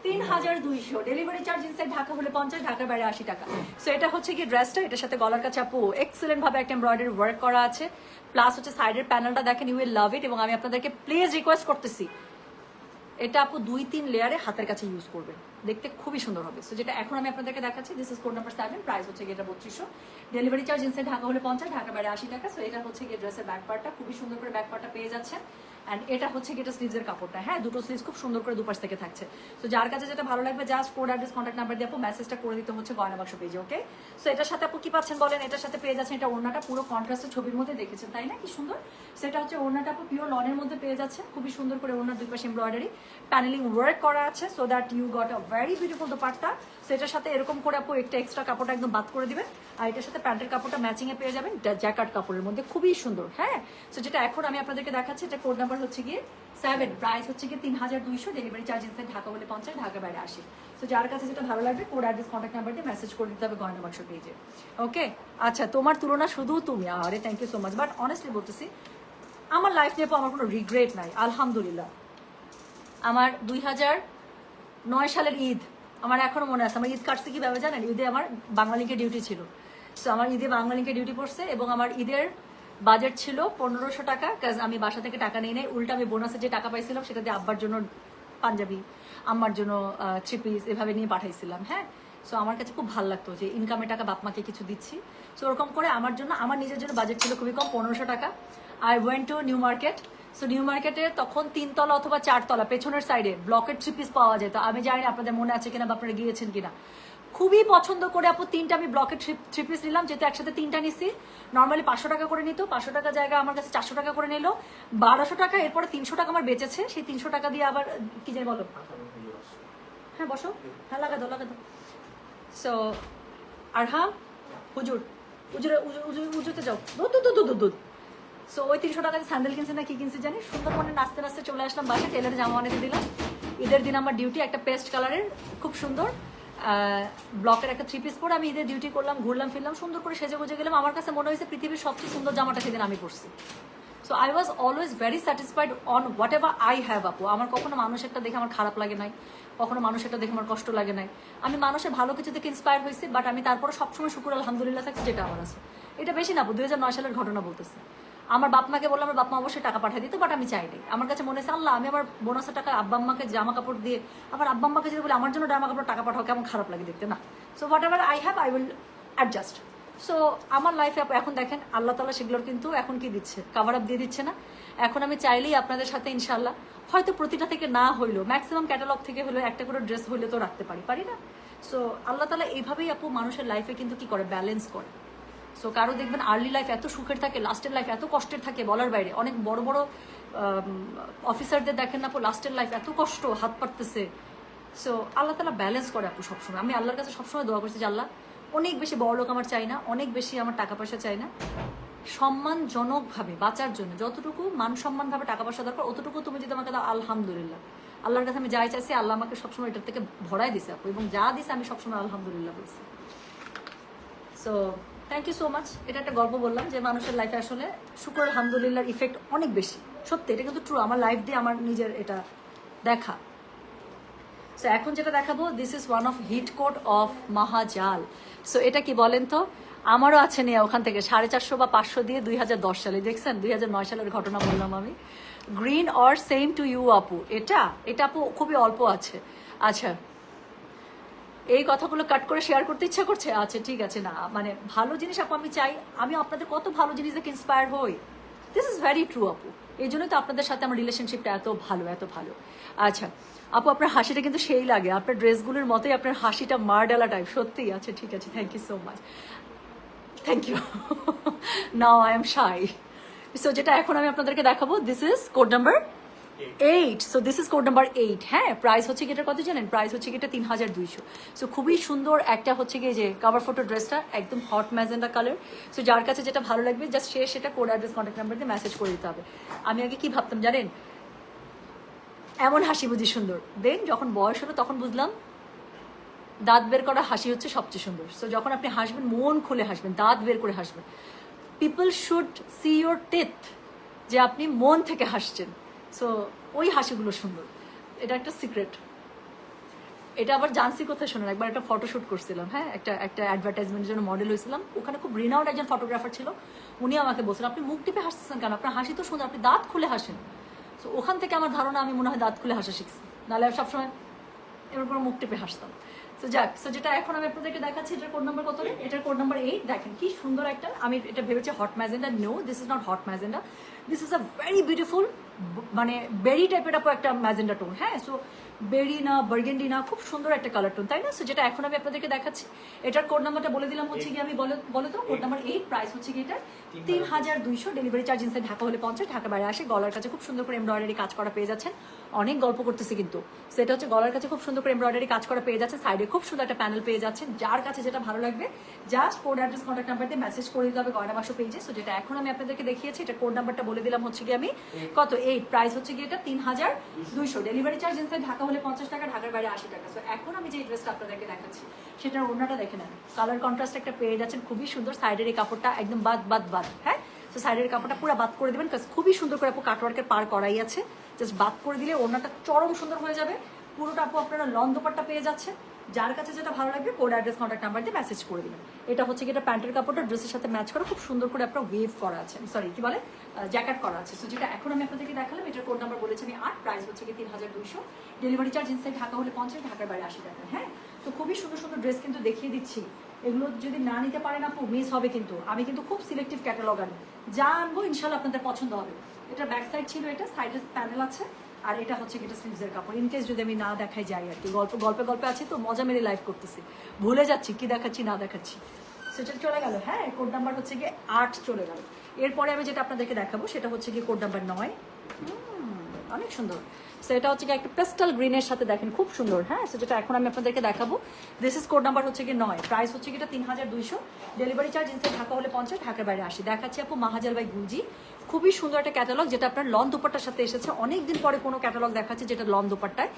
3200, ডেলিভারি চার্জ ইনসাইড ঢাকা হলে 50, ঢাকার বাইরে 80 টাকা। সো এটা হচ্ছে কি ড্রেসটা, এটার সাথে গলার কাছে আপু এক্সেলেন্ট ভাবে একটা এমব্রয়ডারি ওয়ার্ক করা আছে, প্লাস হচ্ছে সাইডের প্যানেলটা দেখেন, ইউ উইল লাভ ইট। এবং আমি আপনাদেরকে প্লিজ রিকোয়েস্ট করতেছি, এটা আপু 2-3 লেয়ারে হাতের কাছে ইউজ করবেন, দেখতে খুবই সুন্দর হবে। সো যেটা এখন আমি আপনাদেরকে দেখাচ্ছি, this is code number 7, price হচ্ছে গিয়ে এটা 3200, ডেলিভারি চার্জ ইনসাইড ঢাকা হলে 50, ঢাকার বাইরে 80 টাকা। সো এটা হচ্ছে গিয়ে ড্রেসের ব্যাক পার্টটা, খুবই সুন্দর করে ব্যাক পার্টটা পেয়ে যাচ্ছেন। অ্যান্ড এটা হচ্ছে গিয়ে এটা স্লিভসের কাপড়টা, হ্যাঁ দুটো স্লিভস খুব সুন্দর করে দুপাশ থেকে থাকছে। সো যার কাছে যেটা ভালো লাগবে just code address contact number দিয়ে আপু মেসেজটা করে দিতে হচ্ছে গয়না বাক্স পেজে। ওকে, সো এটার সাথে আপু কি পাচ্ছেন বলেন, এটার সাথে পেয়ে যাচ্ছেন এটা ওড়নাটা পুরো কন্ট্রাস্টের ছবির মধ্যে দেখেছেন তাই না, কি সুন্দর। সেটা হচ্ছে ওড়নাটা আপু পিওর লনের মধ্যে পেয়ে যাচ্ছে, খুবই সুন্দর করে ওড়নার দুই পাশে এমব্রয়ডারি প্যানেলিং ওয়ার্ক করা আছে, so that you got a very beautiful dupatta. সেটার সাথে এরকম করে আপু একটা এক্সট্রা কাপড়টা একদম বাদ করে দিবেন, আর এটার সাথে প্যান্টের কাপড়টা ম্যাচিং এ পেয়ে যাবেন জ্যাকেট কাপড়ের মধ্যে, খুবই সুন্দর। হ্যাঁ, সো যেটা এখন আমি আপনাদেরকে দেখাচ্ছি, এটা কোড নাম্বার হচ্ছে গিয়ে 7, প্রাইস হচ্ছে গিয়ে 3200, ডেলিভারি চার্জ ইনসাইড ঢাকা হলে 50, ঢাকা বাইরে 80। সো যার কাছে যেটা ভালো লাগবে কোড অ্যাড্রেস কন্ট্যাক্ট নাম্বার দিয়ে মেসেজ করে দিতে হবে গয়না বাক্স পেজে। ওকে, আচ্ছা তোমার তুলনা শুধু তুমি, আরে thank you so much. But honestly বলতেছি, আমার লাইফ নিয়ে আমার কোনো রিগ্রেট নাই, আলহামদুলিল্লাহ। আমার 2009 সালের ঈদ আমার এখনো মনে আছে। আমার ঈদ কাটছে কিভাবে জানেন, ঈদে আমার বাংলালিংকের ডিউটি ছিল। সো আমার ঈদে বাংলালিংকের ডিউটি পড়ছে এবং আমার ঈদের বাজেট ছিল 1500 টাকা, কাজ আমি বাসা থেকে টাকা নিয়ে নেই, উল্টা আমি বোনাসে যে টাকা পাইছিলাম সেটা দিয়ে আব্বার জন্য পাঞ্জাবি, আম্মার জন্য 3 পিস এভাবে নিয়ে পাঠাইছিলাম। হ্যাঁ, সো আমার কাছে খুব ভালো লাগতো যে ইনকামের টাকা বাপ মাকে কিছু দিচ্ছি। সো ওরকম করে আমার জন্য, আমার নিজের জন্য বাজেট ছিল খুবই কম, 1500 টাকা। I went to new market. So new মার্কেটে তখন 3 তলা অথবা 4 তলা পেছনের সাইডে ব্লকের 3 পিস পাওয়া যেত। আমি জানি না আপনাদের মনে আছে কিনা বা আপনারা গিয়েছেন কিনা। খুবই পছন্দ করে আপু তিনটা আমি ব্লকের থ্রি পিস নিলাম, যেহেতু একসাথে তিনটা নিছি। নর্মালি 500 টাকা করে নিত, 500 টাকা জায়গা আমার কাছে 400 টাকা করে নিল, 1200 টাকা। এরপরে 300 টাকা আমার বেঁচেছে, সেই 300 টাকা দিয়ে আবার কি জানি বলো। হ্যাঁ বসো, হ্যাঁ লাগা দাও লাগা দাও। সো আর হ্যাঁ হুজুর উজুতে যাও, দুধ। সো ওই 300 টাকা স্যান্ডেল কিনছে না কি কিনছে জানি, সুন্দরবনে নাচতে নাচতে চলে আসলাম বাসায়, টেলারে জামা আনিয়ে দিলাম। ঈদের দিন আমার ডিউটি একটা পেস্ট কালারের খুব সুন্দর ব্লকের একটা থ্রি পিস পরে আমি ঈদের ডিউটি করলাম, ঘুরলাম ফিরলাম, সুন্দর করে সেজে গুজে গেলাম। আমার কাছে মনে হয়েছে পৃথিবীর সবচেয়ে সুন্দর জামাটা সেদিন আমি পরছি। So I was always very satisfied on what ever I have আপু। আমার কখনো মানুষেরটা দেখে আমার খারাপ লাগে নাই, কখনো মানুষেরটা দেখে আমার কষ্ট লাগে নাই। আমি মানুষের ভালো কিছু থেকে ইন্সপায়ার হয়েছি, বাট আমি তারপরে সবসময় শুকুর আলহামদুলিল্লাহ থাকছি যেটা আমার আছে। এটা বেশি না আপু, 2009 সালের ঘটনা বলতেছে। আমার বাপ মাকে বললাম, আমার বাপ মা অবশ্যই টাকা পাঠিয়ে দিত, বাট আমি চাইনি। আমার কাছে মনে হয়েছে আল্লাহ, আমি আমার বোনাসের টাকা আব্বা আম্মাকে জামা কাপড় দিয়ে, আবার আব্বা আম্মাকে যদি বলে আমার জন্য জামা কাপড় টাকা পাঠাও, কেমন খারাপ লাগে দেখতে না। So what ever I have I will adjust. So আমার লাইফে এখন দেখেন আল্লাহ তাআলা সেগুলোর কিন্তু এখন কি দিচ্ছে, কাভার আপ দিয়ে দিচ্ছে না। এখন আমি চাইলেই আপনাদের সাথে ইনশাআল্লাহ হয়তো প্রতিটা থেকে না হইলেও ম্যাক্সিমাম ক্যাটালগ থেকে হলেও একটা করে ড্রেস হইলে তো রাখতে পারি না। সো আল্লাহ তাআলা এইভাবেই আপু মানুষের লাইফে কিন্তু কি করে, ব্যালেন্স করে। সো কারো দেখবেন আর্লি লাইফ এত সুখের থাকে, লাস্টের লাইফ এত কষ্টের থাকে বলার বাইরে। অনেক বড় বড় অফিসারদের দেখেন না আপু, লাস্টের লাইফ এত কষ্ট, হাত পাততেছে। সো আল্লাহ তাআলা ব্যালেন্স করে আপু সবসময়। আমি আল্লাহর কাছে সবসময় দোয়া করছি যে আল্লাহ, অনেক বেশি বড় লোক আমার চাই না, অনেক বেশি আমার টাকা পয়সা চাই না, সম্মানজনকভাবে বাঁচার জন্য যতটুকু মান সম্মানভাবে টাকা পয়সা দরকার অতটুকু তুমি যদি আমাকে দাও আলহামদুলিল্লাহ। আল্লাহর কাছে আমি যাই চাইছি, আল্লাহ আমাকে সবসময় এটার থেকে ভরাই দিছে আপু, এবং যা দিছে আমি সবসময় আলহামদুলিল্লাহ বলছি। So thank you so much. এটা একটা গল্প বললাম যে মানুষের লাইফে আসলে শুকর আলহামদুলিল্লাহর ইফেক্ট অনেক বেশি। সত্যি, এটা কিন্তু ট্রু, আমার লাইফ দিয়ে আমার নিজের এটা দেখা। সো এখন যেটা দেখাবো, this is one of hit code of Mahajal. So এটা কি বলেন তো, আমারও আছে নিয়ে ওখান থেকে 450 বা 500 দিয়ে 2010 সালে, দেখছেন 2009 সালের ঘটনা বললাম আমি। Green or same to you আপু, এটা আপু খুবই অল্প আছে। আচ্ছা, এই কথাগুলো কাট করে শেয়ার করতে ইচ্ছা করছে। আচ্ছা ঠিক আছে, না মানে ভালো জিনিস আপু আমি চাই, আমি আপনাদের কত ভালো জিনিস দেখে ইন্সপায়ার হই। দিস ইজ ভেরি ট্রু আপু, এই জন্যই তো আপনাদের সাথে আমার রিলেশনশিপটা এত ভালো এত ভালো। আচ্ছা আপু, আপনার হাসিটা কিন্তু সেই লাগে, আপনার ড্রেসগুলোর মতোই আপনার হাসিটা মারডালা টাইপ, সত্যি। আচ্ছা ঠিক আছে, thank you so much, thank you. Now I am shy. So যেটা এখন আমি আপনাদেরকে দেখাবো, this is code number 8। So this is code number 8। হ্যাঁ, প্রাইস হচ্ছে কি এটা কত জানেন? প্রাইস হচ্ছে কি এটা 3200। সো খুবই সুন্দর একটা হচ্ছে কি যে কভার ফটো ড্রেসটা, একদম হট ম্যাজেন্ডা কালার। সো যার কাছে যেটা ভালো লাগবে জাস্ট সে সেটা কোড অ্যাড্রেস কন্ট্যাক্ট নাম্বার দিয়ে মেসেজ করে দিতে হবে। আমি আগে কি ভাবতাম জানেন, এমন হাসি বুঝি সুন্দর, দেন যখন বয়স হলো তখন বুঝলাম দাঁত বের করা হাসি হচ্ছে সবচেয়ে সুন্দর। সো যখন আপনি হাসবেন মন খুলে হাসবেন, দাঁত বের করে হাসবেন। People should see your teeth, যে আপনি মন থেকে হাসছেন। সো ওই হাসিগুলো সুন্দর, এটা একটা সিক্রেট। এটা আবার জানসি কোথায় শোনেন, একবার একটা ফটোশ্যুট করছিলাম, হ্যাঁ একটা অ্যাডভার্টাইজমেন্টের জন্য মডেল হয়েছিলাম, ওখানে খুব রিনাউন্ড একজন ফটোগ্রাফার ছিল। উনি আমাকে বলছিলেন আপনি মুখ টিপে হাসতেছেন কেন, আপনার হাসি তো সুন্দর, আপনি দাঁত খুলে হাসেন। সো ওখান থেকে আমার ধারণা আমি মনে হয় দাঁত খুলে হাসা শিখছি, নাহলে সবসময় এবার করে মুখ টিপে হাসতাম। সো যাক, সো যেটা এখন আমি আপনাদেরকে দেখাচ্ছি, এটার কোড নাম্বার কত রে? এটার কোড নাম্বার 8। দেখেন কি সুন্দর একটা, আমি এটা ভেবেছি hot magenta. No, this is not hot magenta, this is a very beautiful মানে বেরি টাইপের একটা ম্যাজেন্ডা টোন। হ্যাঁ, সো বেরি না বার্গেন্ডি না, খুব সুন্দর একটা কালার টোন, তাই না? সো যেটা এখন আমি আপনাদেরকে দেখাচ্ছি, এটার কোড নাম্বারটা বলে দিলাম হচ্ছে কি, আমি বলো তো কোড নাম্বার 8। প্রাইস হচ্ছে কি এটা 3200। ডেলিভারি চার্জ ইনসাইড ঢাকা হলে 50, ঢাকা বাইরে আসে। গলার কাছে খুব সুন্দর করে এমব্রয়ডারি কাজ করা পেয়ে যাচ্ছেন। অনেক গল্প করতেছি কিন্তু, সেটা হচ্ছে গলার কাছে খুব সুন্দর করে এমব্রয়ডারি কাজ করা পেয়ে যাচ্ছে, সাইডে খুব সুন্দর একটা প্যানেল পেয়ে যাচ্ছেন। যার কাছে যেটা ভালো লাগবে just code address contact number দিয়ে মেসেজ করে দিতে হবে গয়না বাক্স পেজে। সো যেটা এখন আমি আপনাদেরকে দেখিয়েছি, এটা কোড নাম্বারটা বলে দিলাম হচ্ছে কি আমি কত 8। প্রাইস হচ্ছে কি এটা 3200। ডেলিভারি চার্জ ইনসাইড ঢাকা হলে 50 টাকা, ঢাকার বাইরে 80 টাকা। সো এখন আমি যে ড্রেসটা আপনাদেরকে দেখাচ্ছি সেটার ওড়নাটা দেখে নেন, কালার কন্ট্রাস্ট একটা পেয়ে যাচ্ছেন, খুবই সুন্দর। সাইডের এই কাপড়টা একদম বাদ, হ্যাঁ। তো সাইডের কাপড়টা পুরো বাদ করে দেবেন, কারণ খুবই সুন্দর করে আপু কাটওয়ার্কের পার করাই আছে। জাস্ট বাদ করে দিলে ওড়নাটা চরম সুন্দর হয়ে যাবে। পুরোটা আপু আপনারা লং দোপাট্টা পেয়ে যাচ্ছে। যার কাছে যেটা ভালো লাগবে কোড অ্যাড্রেস কন্ট্যাক্ট নাম্বার দিয়ে মেসেজ করে দিবেন। এটা হচ্ছে কি এটা প্যান্টের কাপড়টা ড্রেসের সাথে ম্যাচ করা, খুব সুন্দর করে আপনার ওয়েভ করা আছে, সরি কি বলে জ্যাকেট করা আছে। সো যেটা এখন আমি আপনাদেরকে দেখালাম, এটার কোড নাম্বার বলেছি আমি 8। প্রাইস হচ্ছে কি 3200। ডেলিভারি চার্জ ইনসাইড ঢাকা হলে 50, ঢাকার বাইরে 80 টাকা। হ্যাঁ, তো খুবই সুন্দর সুন্দর ড্রেস কিন্তু দেখিয়ে দিচ্ছি। এগুলো যদি না নিতে পারেন আপু মিস হবে কিন্তু। আমি কিন্তু খুব সিলেক্টিভ ক্যাটালগ আনি, যা আনবো ইনশাল্লাহ আপনাদের পছন্দ হবে। এটা ব্যাক সাইড ছিল, এটা সাইডে প্যানেল আছে, আর এটা হচ্ছে এটা স্লিভসের কাপড়। ইনকেস যদি আমি না দেখাই যাই আর কি, গল্পে আছে তো মজা মেরে লাইভ করতেছি, ভুলে যাচ্ছি কি দেখাচ্ছি না দেখাচ্ছি। সেটা চলে গেল। হ্যাঁ, কোড নাম্বার হচ্ছে গিয়ে 8 চলে গেল। এরপরে আমি যেটা আপনাদেরকে দেখাবো সেটা হচ্ছে গিয়ে কোড নাম্বার 9। অনেক সুন্দর। সো এটা হচ্ছে গিয়ে একটা পেস্টাল গ্রিনের সাথে দেখেন খুব সুন্দর। হ্যাঁ, সো যেটা এখন আমি আপনাদেরকে দেখাবো, দিস ইজ কোড নাম্বার হচ্ছে গিয়ে 9। প্রাইস হচ্ছে গিয়ে 3200। ডেলিভারি চার্জ ইনসাইড ঢাকা হলে 50, ঢাকার বাইরে 80। দেখাচ্ছি আপু মাহাজাল বাই গুলজি, খুবই সুন্দর একটা ক্যাটালগ, যেটা আপনার লন দুপাট্টার সাথে এসেছে। অনেকদিন পরে কোনো ক্যাটালগ দেখাচ্ছে যেটা লন দুপাট্টায়,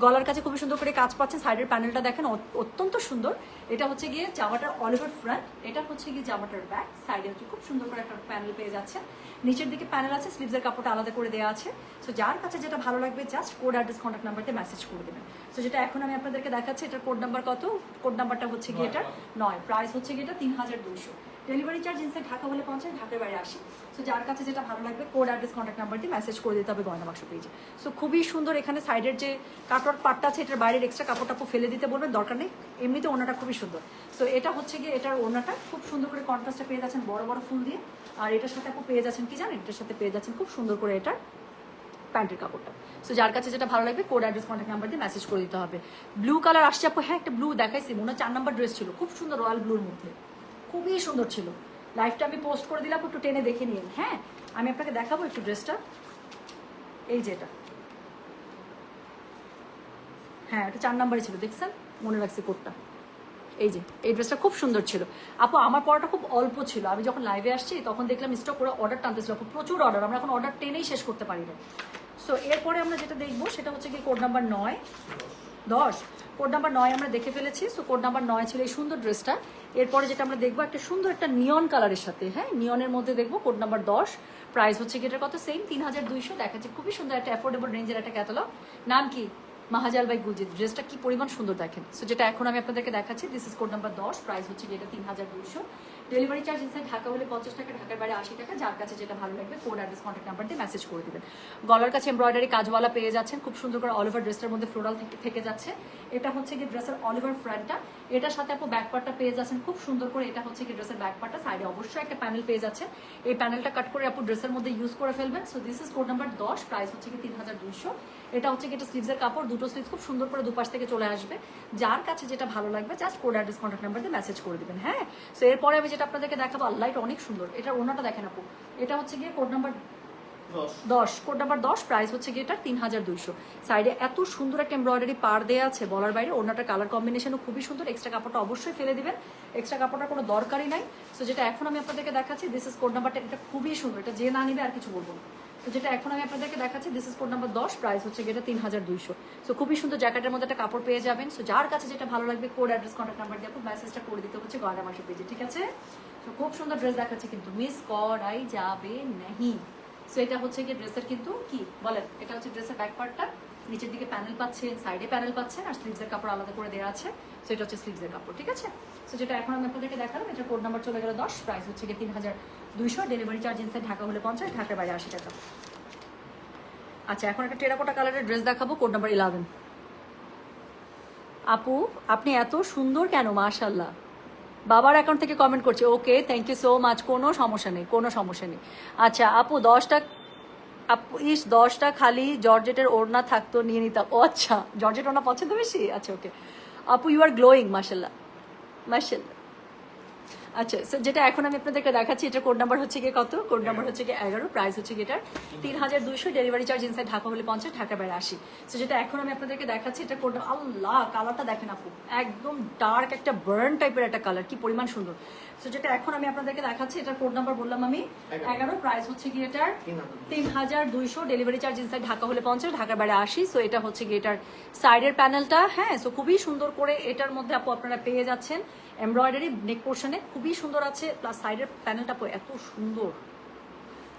গলার কাছে খুবই সুন্দর করে কাজ পাচ্ছেন। সাইডের প্যানেলটা দেখেন অত্যন্ত সুন্দর। এটা হচ্ছে গিয়ে জামাটার অলিভার ফ্রন্ট, এটা হচ্ছে গিয়ে জামাটার ব্যাক। সাইডে হচ্ছে খুব সুন্দর করে একটা প্যানেল পেয়ে যাচ্ছে। নিচের দিকে প্যানেল আছে, স্লিভসের কাপড়টা আলাদা করে দেওয়া আছে। সো যার কাছে যেটা ভালো লাগবে জাস্ট কোড অ্যাড্রেস কন্ট্যাক্ট নাম্বারতে মেসেজ করে দেবেন। সো যেটা এখন আমি আপনাদেরকে দেখাচ্ছি, এটার কোড নাম্বার কত? কোড নাম্বারটা হচ্ছে গিয়ে এটা 9। প্রাইস হচ্ছে গিয়ে এটা 3200। ডেলিভারি চার্জ ইনসাইড ঢাকা হলে 50, ঢাকার বাইরে 80। সো যার কাছে যেটা ভালো লাগবে কোড অ্যাড্রেস কন্ট্যাক্ট নাম্বারটি মেসেজ করে দিতে হবে গয়না বাক্স পেজে। সো খুবই সুন্দর। এখানে সাইডের যে কাটওয়ার্ক পার্টটা আছে, এটার বাইরের এক্সট্রা কাপড়টা ফেলে দিতে বলবেন, দরকার নেই, এমনিতে ওনাটা খুবই সুন্দর। সো এটা হচ্ছে গিয়ে এটার ওনাটা খুব সুন্দর করে কন্ট্রাস্টটা পেয়ে যাচ্ছেন বড় বড় ফুল দিয়ে। আর এটার সাথে আপু পেয়ে যাচ্ছেন কি জানেন, এটার সাথে পেয়ে যাচ্ছেন খুব সুন্দর করে এটার প্যান্টের কাপড়টা। সো যার কাছে যেটা ভালো লাগবে কোড অ্যাড্রেস কন্ট্যাক্ট নাম্বার দিয়ে মেসেজ করে দিতে হবে। ব্লু কালার আসছে আপু। হ্যাঁ, একটা ব্লু দেখাইছি, মনে হয় 4 নাম্বার ড্রেস ছিল, খুব সুন্দর, রয়্যাল ব্লুর মধ্যে খুবই সুন্দর ছিল। লাইভটা আমি পোস্ট করে দিলাম, একটু টেনে দেখে নিন। হ্যাঁ, আমি আপনাকে দেখাবো একটু ড্রেসটা। এই যে এটা, হ্যাঁ এটা 4 নাম্বারে ছিল, দেখছেন, মনে রাখছি কোডটা। এই যে এই ড্রেসটা খুব সুন্দর ছিল আপু। আমার পড়াটা খুব অল্প ছিল, আমি যখন লাইভে আসছি তখন দেখলাম স্টক করে অর্ডার টানতেছিল আপু, প্রচুর অর্ডার, আমরা এখন অর্ডার টেনেই শেষ করতে পারি না। সো এরপরে আমরা যেটা দেখবো সেটা হচ্ছে কি কোড নাম্বার 9, 10। কোড নাম্বার 9 আমরা দেখে ফেলেছি। সো কোড নাম্বার 9 ছিল এই সুন্দর ড্রেসটা। এরপরে যেটা আমরা দেখবো একটা সুন্দর একটা নিয়ন কালারের সাথে, হ্যাঁ নিয়নের মধ্যে দেখবো, কোড নাম্বার 10। প্রাইস হচ্ছে কি এটার কত? সেম 3200। দেখাচ্ছে খুবই সুন্দর একটা অ্যাফোর্ডেবল রেঞ্জের একটা ক্যাটালগ। নাম কি? মাহাজাল বাই গুলজিৎ। ড্রেসটা কি পরিমাণ সুন্দর দেখেন। সো যেটা এখন আমি আপনাদেরকে দেখাচ্ছি, this is code number 10। Price হচ্ছে এটা 3200। ডেলিভারি চার্জ ইনসাইড ঢাকা হলে 50 টাকা, ঢাকার বাইরে 80 টাকা। যার কাছে যেটা ভালো লাগবে কোড অ্যাড্রেস কন্ট্যাক্ট নাম্বার দিয়ে মেসেজ করে দেবেন। গলার কাছে এমব্রয়ডারি কাজওয়ালা পেয়ে যাচ্ছেন, খুব সুন্দর করে অল ওভার ড্রেসটার মধ্যে ফ্লোরাল থেকে যাচ্ছে। এটা হচ্ছে কি ড্রেসের অল ওভার ফ্রন্টটা, এটার সাথে আপু ব্যাক পার্টটা পেয়ে যাচ্ছেন খুব সুন্দর করে। এটা হচ্ছে কি ড্রেসের ব্যাক পার্টটা, সাইডে অবশ্যই একটা প্যানেল পেয়ে যাচ্ছেন। এই প্যানেলটা কাট করে আপু ড্রেসের মধ্যে ইউজ করে ফেলবেন। So this is code number 10। Price হচ্ছে কি 3200। এটা হচ্ছে কি এটা স্লিভসের কাপড়, দুটো স্লিভস খুব সুন্দর করে দুপাশ থেকে চলে আসবে। যার কাছে যেটা ভালো লাগবে just code address contact number দিয়ে মেসেজ করে দিবেন। হ্যাঁ, সো এরপরে আমি যেটা আপনাদেরকে দেখাবো, আল্লাহ এটা অনেক সুন্দর। এটা ওনাটা দেখেন আপু, এটা হচ্ছে গিয়ে code number 10। Code number 10। Price হচ্ছে গিয়ে এটা 3200। সাইডে এত সুন্দর একটা এমব্রয়ডারি পার দেওয়া আছে বলার বাইরে। ওনাটার কালার কম্বিনেশনও খুবই সুন্দর। এক্সট্রা কাপড়টা অবশ্যই ফেলে দিবেন, এক্সট্রা কাপড়টার কোনো দরকারই নাই। সো যেটা এখন আমি আপনাদেরকে দেখাচ্ছি, দিস ইজ কোড নাম্বারটা, এটা খুবই সুন্দর, এটা যে না নিবে আর কিছু বলবো না। তো যেটা এখন আমি আপনাদেরকে দেখাচ্ছি, this is code number 10। Price হচ্ছে এটা 3200। সো খুবই সুন্দর জ্যাকেটের মধ্যে একটা কাপড় পেয়ে যাবেন। সো যার কাছে যেটা ভালো লাগবে কোড অ্যাড্রেস কন্ট্যাক্ট নাম্বার দিয়ে আপনি মেসেজটা করে দিতে হচ্ছে গয়না মাসে পেজে, ঠিক আছে? তো খুব সুন্দর ড্রেস দেখাচ্ছে, কিন্তু মিস করাই যাবে নাহি। সো এটা হচ্ছে কি ড্রেসের কিন্তু কি বলেন, এটা হচ্ছে ড্রেসের ব্যাক পার্টটা, নিচের দিকে প্যানেল পাচ্ছেন, সাইডে প্যানেল পাচ্ছেন, আর স্লিভসের কাপড় আলাদা করে দেওয়া আছে। সো এটা হচ্ছে স্লিভসের কাপড়, ঠিক আছে? সো যেটা এখন আমি আপনাদেরকে দেখালাম, এটা কোড নাম্বার চলে গেল 10। প্রাইস হচ্ছে 3200। ডেলিভারি চার্জ ইনসাইড ঢাকা হলে 50, ঢাকার বাইরে 80 টাকা। আচ্ছা, এখন একটা টেরাকোটা কালারের ড্রেস দেখাবো, কোড নাম্বার 11। আপু আপনি এত সুন্দর কেন, মাশাল্লাহ। বাবার অ্যাকাউন্ট থেকে কমেন্ট করছে, okay thank you so much, কোনো সমস্যা নেই, কোনো সমস্যা নেই। আচ্ছা আপু 10টা, আপু 10টা খালি জর্জেটের ওড়না থাকতো নিয়ে নিতাম। ও আচ্ছা, জর্জেট ওড়না পছন্দ বেশি, আচ্ছা ওকে। আপু ইউ আর গ্লোয়িং, মাশাল্লাহ মাশাল্লাহ। আচ্ছা, যেটা এখন আমি আপনাদেরকে দেখাচ্ছি, এটা কোড নাম্বার হচ্ছে গিয়ে কত? কোড নাম্বার হচ্ছে গিয়ে 11। প্রাইস হচ্ছে গিয়ে 3200। ডেলিভারি চার্জ ইনসাইড ঢাকা হলে 50, ঢাকার বাইরে 80। সো যেটা এখন আমি আপনাদেরকে দেখাচ্ছি, এটা কোড, আল্লাহ কালারটা দেখেন আপু, একদম ডার্ক একটা বার্ন টাইপের একটা কালার, কি পরিমাণ সুন্দর। সো যেটা এখন আমি আপনাদেরকে দেখাচ্ছি, এটা কোড নাম্বার বললাম আমি 11। প্রাইস হচ্ছে গিয়ে এটার 3200। ডেলিভারি চার্জ ইনসাইড ঢাকা হলে 50, ঢাকার বাইরে 80। সো এটা হচ্ছে গিয়ে এটার সাইডের প্যানেলটা, হ্যাঁ সো খুবই সুন্দর করে এটার মধ্যে আপু আপনারা পেয়ে যাচ্ছেন এমব্রয়ডারি নেক পোর্শনে, খুবই সুন্দর আছে, প্লাস সাইডের প্যানেলটা এত সুন্দর।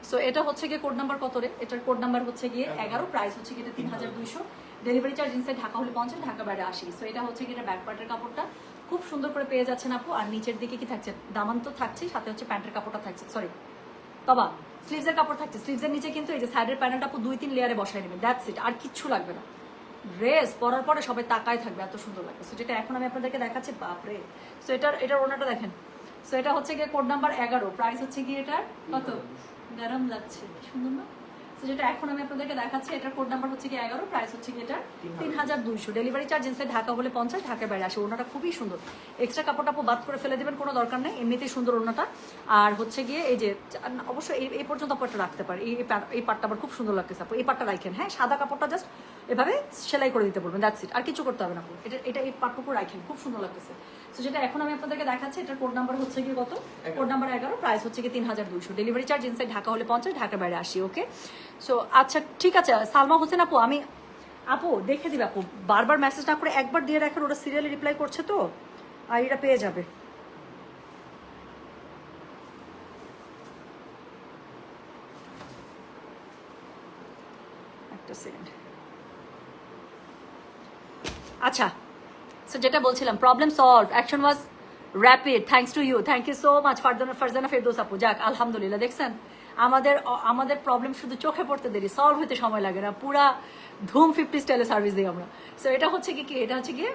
সো এটা হচ্ছে গিয়ে কোড নাম্বার কত রে? এটার কোড নাম্বার হচ্ছে গিয়ে 11। প্রাইস হচ্ছে গিয়ে 3200। ডেলিভারি চার্জ ইনসাইড ঢাকা হলে 50, ঢাকা বাইরে 80। সো এটা হচ্ছে গিয়ে ব্যাক পার্টের কাপড়টা খুব সুন্দর করে পেয়ে যাচ্ছেন আপু। আর নিচের দিকে কি থাকছে? দামান তো থাকছেই, সাথে হচ্ছে প্যান্টের কাপড়টা থাকছে, সরি তবা স্লিভসের কাপড় থাকছে। স্লিভসের নিচে কিন্তু এই যে সাইডের প্যানেলটা আপু 2-3 লেয়ারে বসাই নেবেন, দ্যাটস ইট, আর কিচ্ছু লাগবে না। ড্রেস পরার পরে সবাই তাকায় থাকবে, এত সুন্দর লাগবে। সো যেটা এখন আমি আপনাদেরকে দেখাচ্ছি, বাপরে। সো এটার ওনাটা দেখেন। সো এটা হচ্ছে গিয়ে কোড নাম্বার 11। প্রাইস হচ্ছে গিয়ে এটার কত? গরম লাগছে, সুন্দর না? যেটা এখন আমি আপনাদেরকে দেখাচ্ছি, এটার কোড নাম্বার হচ্ছে কি 11, প্রাইস হচ্ছে কি এটা 3200, ডেলিভারি চার্জ ইনসাইড ঢাকা হলে 50, ঢাকার বাইরে আসে। ওনাটা খুবই সুন্দর, এক্সট্রা কাপড় টাপড় বাদ করে ফেলে দেবেন, কোনো দরকার নেই, এমনিতেই সুন্দর ওনাটা। আর হচ্ছে গিয়ে এই যে অবশ্যই এই পর্যন্ত আপনারটা রাখতে পারে, এই পাটটা আমার খুব সুন্দর লাগতেছে আপু, এই পাটটা রাখেন, হ্যাঁ সাদা কাপড়টা জাস্ট এভাবে সেলাই করে দিতে বলবেন, দ্যাটস ইট, আর কিছু করতে হবে না আপু। এটা এই পাটটুকু রাখেন, খুব সুন্দর লাগতেছে। তো যেটা এখন আমি আপনাদেরকে দেখাচ্ছি, এটার কোড নাম্বার হচ্ছে কি কত, কোড নাম্বার 11, প্রাইস হচ্ছে কি 3200, ডেলিভারি চার্জ ইনসাইড ঢাকা হলে 50, ঢাকার বাইরে আসি। ওকে, সো আচ্ছা ঠিক আছে সালমা হোসেন আপু, আমি আপু দেখে দিবে আপু, বারবার মেসেজ না করে একবার দিয়ে রাখেন, ওরা সিরিয়ালি রিপ্লাই করছে তো, আর এটা পেয়ে যাবে। একটা সেকেন্ড। আচ্ছা, সো যেটা বলছিলাম, problem solve, action was rapid, thanks to you, thank you so much Farzana Ferdous আপু। যাক আলহামদুলিল্লাহ, দেখছেন আমাদের প্রবলেম শুধু চোখে পড়তে দেরি, সলভ হতে সময় লাগে না, পুরা ধুম 50 স্টাইলে সার্ভিস দিই আমরা। সো এটা হচ্ছে কি এটা হচ্ছে গিয়ে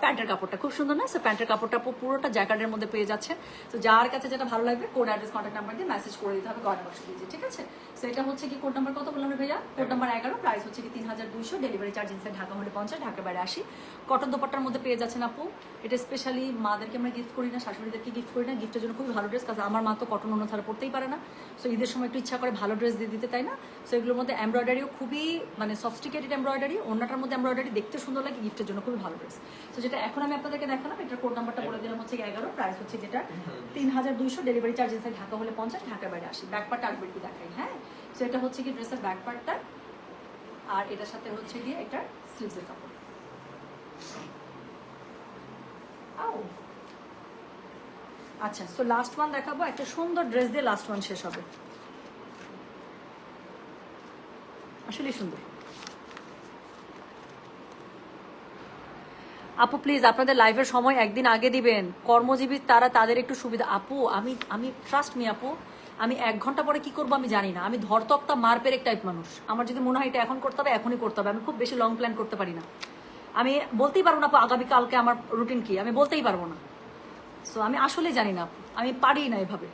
প্যান্টের কাপড়টা খুব সুন্দর না, সো প্যান্টের কাপড়টা পুরোটা জ্যাকেটের মধ্যে পেয়ে যাচ্ছে। তো যার কাছে যেটা ভালো লাগবে কোড অ্যাড্রেস কন্ট্যাক্ট নাম্বার দিয়ে মেসেজ করে দিতে হবে, গয়না বাক্স দিয়ে, ঠিক আছে। সো এটা হচ্ছে কি কোড নাম্বার কত বললাম ভাইয়া, কোড নাম্বার 11, প্রাইস হচ্ছে কি 3200, ডেলিভারি চার্জ ইনসাইড ঢাকা হলে 50, ঢাকার বাইরে আসি। কটন দোপাট্টার মধ্যে পেয়ে যাচ্ছেন আপু, এটা স্পেশালি মাদেরকে আমরা গিফট করি না, শাশুড়িদেরকে গিফট করি না, গিফটের জন্য খুবই ভালো ড্রেস, কারণ আমার মা তো কটন অন্য ছাড়া পড়তেই পারে না। সো ঈদের সময় একটু ইচ্ছা করে ভালো ড্রেস দিয়ে দিতে, তাই না। সো এগুলোর মধ্যে এমব্রয়ডারিও খুবই মানে সফিস্টিকেটেড এমব্রয়ডারি, অন্যটার মধ্যে এমব্রয়ডারি দেখতে সুন্দর লাগে, গিফটের জন্য খুবই ভালো ড্রেস। তো যেটা এখন আমি আপনাদেরকে দেখালাম, এটার কোড নাম্বারটা বলে দিলাম হচ্ছে 11, প্রাইস হচ্ছে যেটা 3200, ডেলিভারি চার্জ ইনসাইড ঢাকা হলে 50, ঢাকার বাইরে আসি। ব্যাক পার্টটা আরেকবার কি দেখাই, হ্যাঁ। সো এটা হচ্ছে কি ড্রেসের ব্যাক পার্টটা, আর এটার সাথে হচ্ছে গিয়ে এটা স্লিভসের কাপড়। আচ্ছা, সো লাস্ট ওয়ান দেখাবো, একটা সুন্দর ড্রেস দিয়ে লাস্ট ওয়ান শেষ হবে, আসলে সুন্দর। আপু প্লিজ আপনাদের লাইভের সময় একদিন আগে দিবেন, কর্মজীবী তারা তাদের একটু সুবিধা। আপু আমি ট্রাস্ট মি আপু, আমি 1 ঘন্টা পরে কি করবো আমি জানি না, আমি ধরতক্তা মার পেরেক টাইপ মানুষ, আমার যদি মনে হয় এটা এখন করতে হবে এখনই করতে হবে, আমি খুব বেশি লং প্ল্যান করতে পারি না, আমি বলতেই পারবো না আপু আগামীকালকে আমার রুটিন কি, আমি বলতেই পারবো না। সো আমি আসলে জানি না আপু, আমি পারি না এভাবে।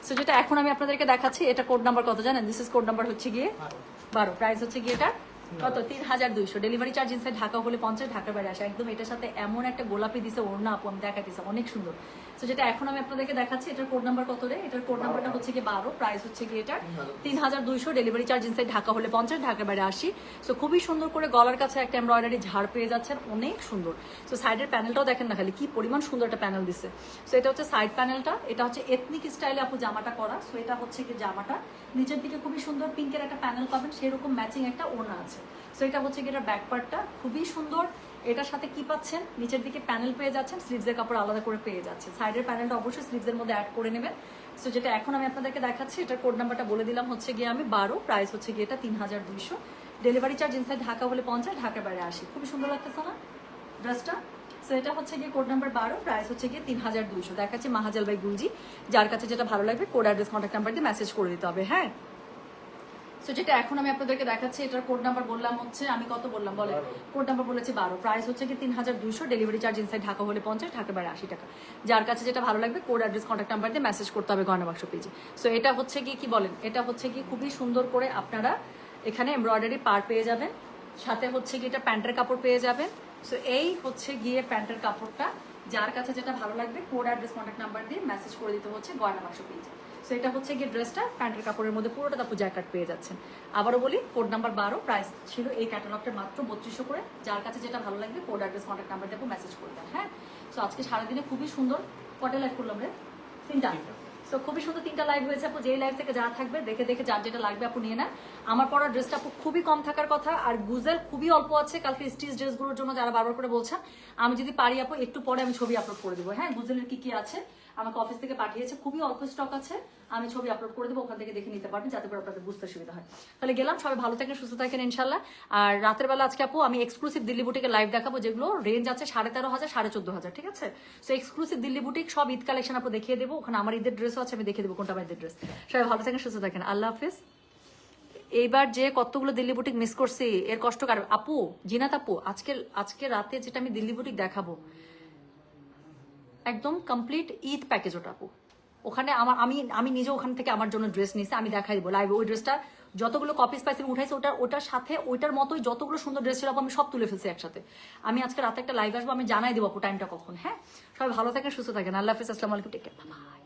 সো যেটা এখন আমি আপনাদেরকে দেখাচ্ছি, এটা কোড নাম্বার কত জানেন, দিস ইজ কোড নাম্বার হচ্ছে গিয়ে 12, প্রাইস হচ্ছে গিয়ে এটা কত 3200, ডেলিভারি চার্জ ইনসাইড ঢাকা হলে 50, ঢাকার বাইরে আসে। একদম এটার সাথে এমন একটা গোলাপি দিছে ওড়না আপু, আমি দেখাইতেছি অনেক সুন্দর। তো যেটা এখন আমি আপনাদেরকে দেখাচ্ছি, এটার কোড নাম্বার কত রে, এটার কোড নাম্বারটা হচ্ছে গিয়ে 12, প্রাইস হচ্ছে গিয়ে এটা 3200, ডেলিভারি চার্জ ইনসাইড ঢাকা হলে 50, ঢাকার বাইরে আসি। সো খুবই সুন্দর করে গলার কাছে একটা এমব্রয়ডারি ঝাড় পেয়ে যাচ্ছেন, অনেক সুন্দর। সো সাইডের প্যানেলটাও দেখেন না খালি কি পরিমাণ সুন্দর একটা প্যানেল দিচ্ছে। সো এটা হচ্ছে সাইড প্যানেলটা, এটা হচ্ছে এথনিক স্টাইলে আপু জামাটা করা। সো এটা হচ্ছে কি জামাটা নিচের দিকে খুবই সুন্দর পিঙ্কের একটা প্যানেল পাবেন, সেরকম ম্যাচিং একটা ওড়না আছে। সো এটা হচ্ছে কি এটা ব্যাক পার্টটা খুবই সুন্দর, এটার সাথে কি পাচ্ছেন, নিচের দিকে প্যানেল পেয়ে যাচ্ছেন, স্লিভসের কাপড় আলাদা করে পেয়ে যাচ্ছেন, সাইডের প্যানেলটা অবশ্যই স্লিভসের মধ্যে অ্যাড করে নেবেন। সো যেটা এখন আমি আপনাদেরকে দেখাচ্ছি, এটার কোড নাম্বারটা বলে দিলাম হচ্ছে গিয়ে আমি 12, প্রাইস হচ্ছে গিয়ে এটা 3200, ডেলিভারি চার্জ ইনসাইড ঢাকা হলে 50, ঢাকার বাইরে আসি। খুবই সুন্দর লাগতেছে না ড্রেসটা। সো এটা হচ্ছে গিয়ে কোড নাম্বার 12, প্রাইস হচ্ছে গিয়ে 3200, দেখাচ্ছি মাহাজাল বাই গুলজি, যার কাছে যেটা ভালো লাগবে কোড অ্যাড্রেস কন্ট্যাক্ট নাম্বার দিয়ে মেসেজ করে দিতে হবে, হ্যাঁ। সো যেটা এখন আমি আপনাদেরকে দেখাচ্ছি, এটার কোড নাম্বার বললাম হচ্ছে, আমি কত বললাম বলে, কোড নাম্বার বলেছি 12, প্রাইস হচ্ছে কি 3200, ডেলিভারি চার্জ ইনসাইড ঢাকা হলে 50, ঢাকা বাইরে 80 টাকা। যার কাছে যেটা ভালো লাগবে কোড অ্যাড্রেস কন্ট্যাক্ট নাম্বার দিয়ে মেসেজ করতে হবে গয়না বাক্স পেজে। সো এটা হচ্ছে কি বলেন, এটা হচ্ছে কি খুবই সুন্দর করে আপনারা এখানে এমব্রয়ডারি পার পেয়ে যাবেন, সাথে হচ্ছে কি এটা প্যান্টের কাপড় পেয়ে যাবেন। সো এই হচ্ছে গিয়ে প্যান্টের কাপড়টা, যার কাছে যেটা ভালো লাগবে কোড অ্যাড্রেস কন্ট্যাক্ট নাম্বার দিয়ে মেসেজ করে দিতে হচ্ছে গয়না বাক্স পেজে। সো এটা হচ্ছে গিয়ে ড্রেসটা প্যান্টের কাপড়ের মধ্যে পুরোটা তারপর জ্যাকেট পেয়ে যাচ্ছেন। আবারও বলি কোড নাম্বার 12, প্রাইস ছিল এই ক্যাটালগটা মাত্র 3200 করে, যার কাছে যেটা ভালো লাগবে কোড অ্যাড্রেস কন্ট্যাক্ট নাম্বার দিয়ে মেসেজ করে দেন, হ্যাঁ। সো আজকে সারাদিনে খুবই সুন্দর কটা লাইভ করলাম রে, 3টা। সো খুবই সুন্দর 3টা লাইভ হয়েছে আপু, যেই লাইভ থেকে যা থাকবে দেখে দেখে যার যেটা লাগবে আপু নিয়ে নেন। আমার পরা ড্রেসটা আপু খুবই কম থাকার কথা, আর গুজেল খুবই অল্প আছে, কালকে স্টিচ ড্রেসগুলোর জন্য যারা বারবার করে বলছেন, আমি যদি পারি আপু একটু পরে আমি ছবি আপলোড করে দেবো, হ্যাঁ। গুজেলের কি কি আছে আমাকে অফিস থেকে পাঠিয়েছে, খুবই অল্প স্টক আছে, আমি ছবি আপলোড করে দেবো, ওখান থেকে দেখে নিতে পারবেন, যাতে করে আপনাদের বুঝতে সুবিধা হয়। তাহলে গেলাম, সবাই ভালো থাকেন, সুস্থ থাকেন ইনশাল্লাহ। আর রাতের বেলা আজকে আপু আমি এক্সক্লুসিভ দিল্লি বুটিকে লাইভ দেখাবো, যেগুলো রেঞ্জ আছে 13,500, 14,500, ঠিক আছে। সো এক্সক্লুসিভ দিল্লি বুটিক সব ঈদ কালেকশন আপু দেখিয়ে দেবো, ওখানে আমার ঈদের ড্রেসও আছে, আমি দেখিয়ে দেবো কোনটা আমার ঈদের ড্রেস। সবাই ভালো থাকেন, সুস্থ থাকেন, আল্লাহ হাফিজ। এইবার যে কতগুলো দিল্লি বুটিক মিস করছি এর কষ্ট কার আপু, জিনাত আপু, আজকে রাতে যেটা আমি দিল্লি বুটিক দেখাবো একদম কমপ্লিট ঈদ প্যাকেজ ওটা আপু। ওখানে আমি নিজে ওখান থেকে আমার জন্য ড্রেস নিয়েছি, আমি দেখাই দিব লাইভ, ওই ড্রেসটা যতগুলো কপি স্পাইস আমি উঠাইছি ওটার সাথে ওইটার মতোই যতগুলো সুন্দর ড্রেস ছিল আপু আমি সব তুলে ফেলছি একসাথে। আমি আজকে রাতে একটা লাইভ আসবো, আমি জানাই দেবো আপু টাইমটা কখন। হ্যাঁ, সবাই ভালো থাকেন, সুস্থ থাকেন, আল্লাহ হাফিজ, আসসালামু আলাইকুম, টেক কেয়ার, বাই।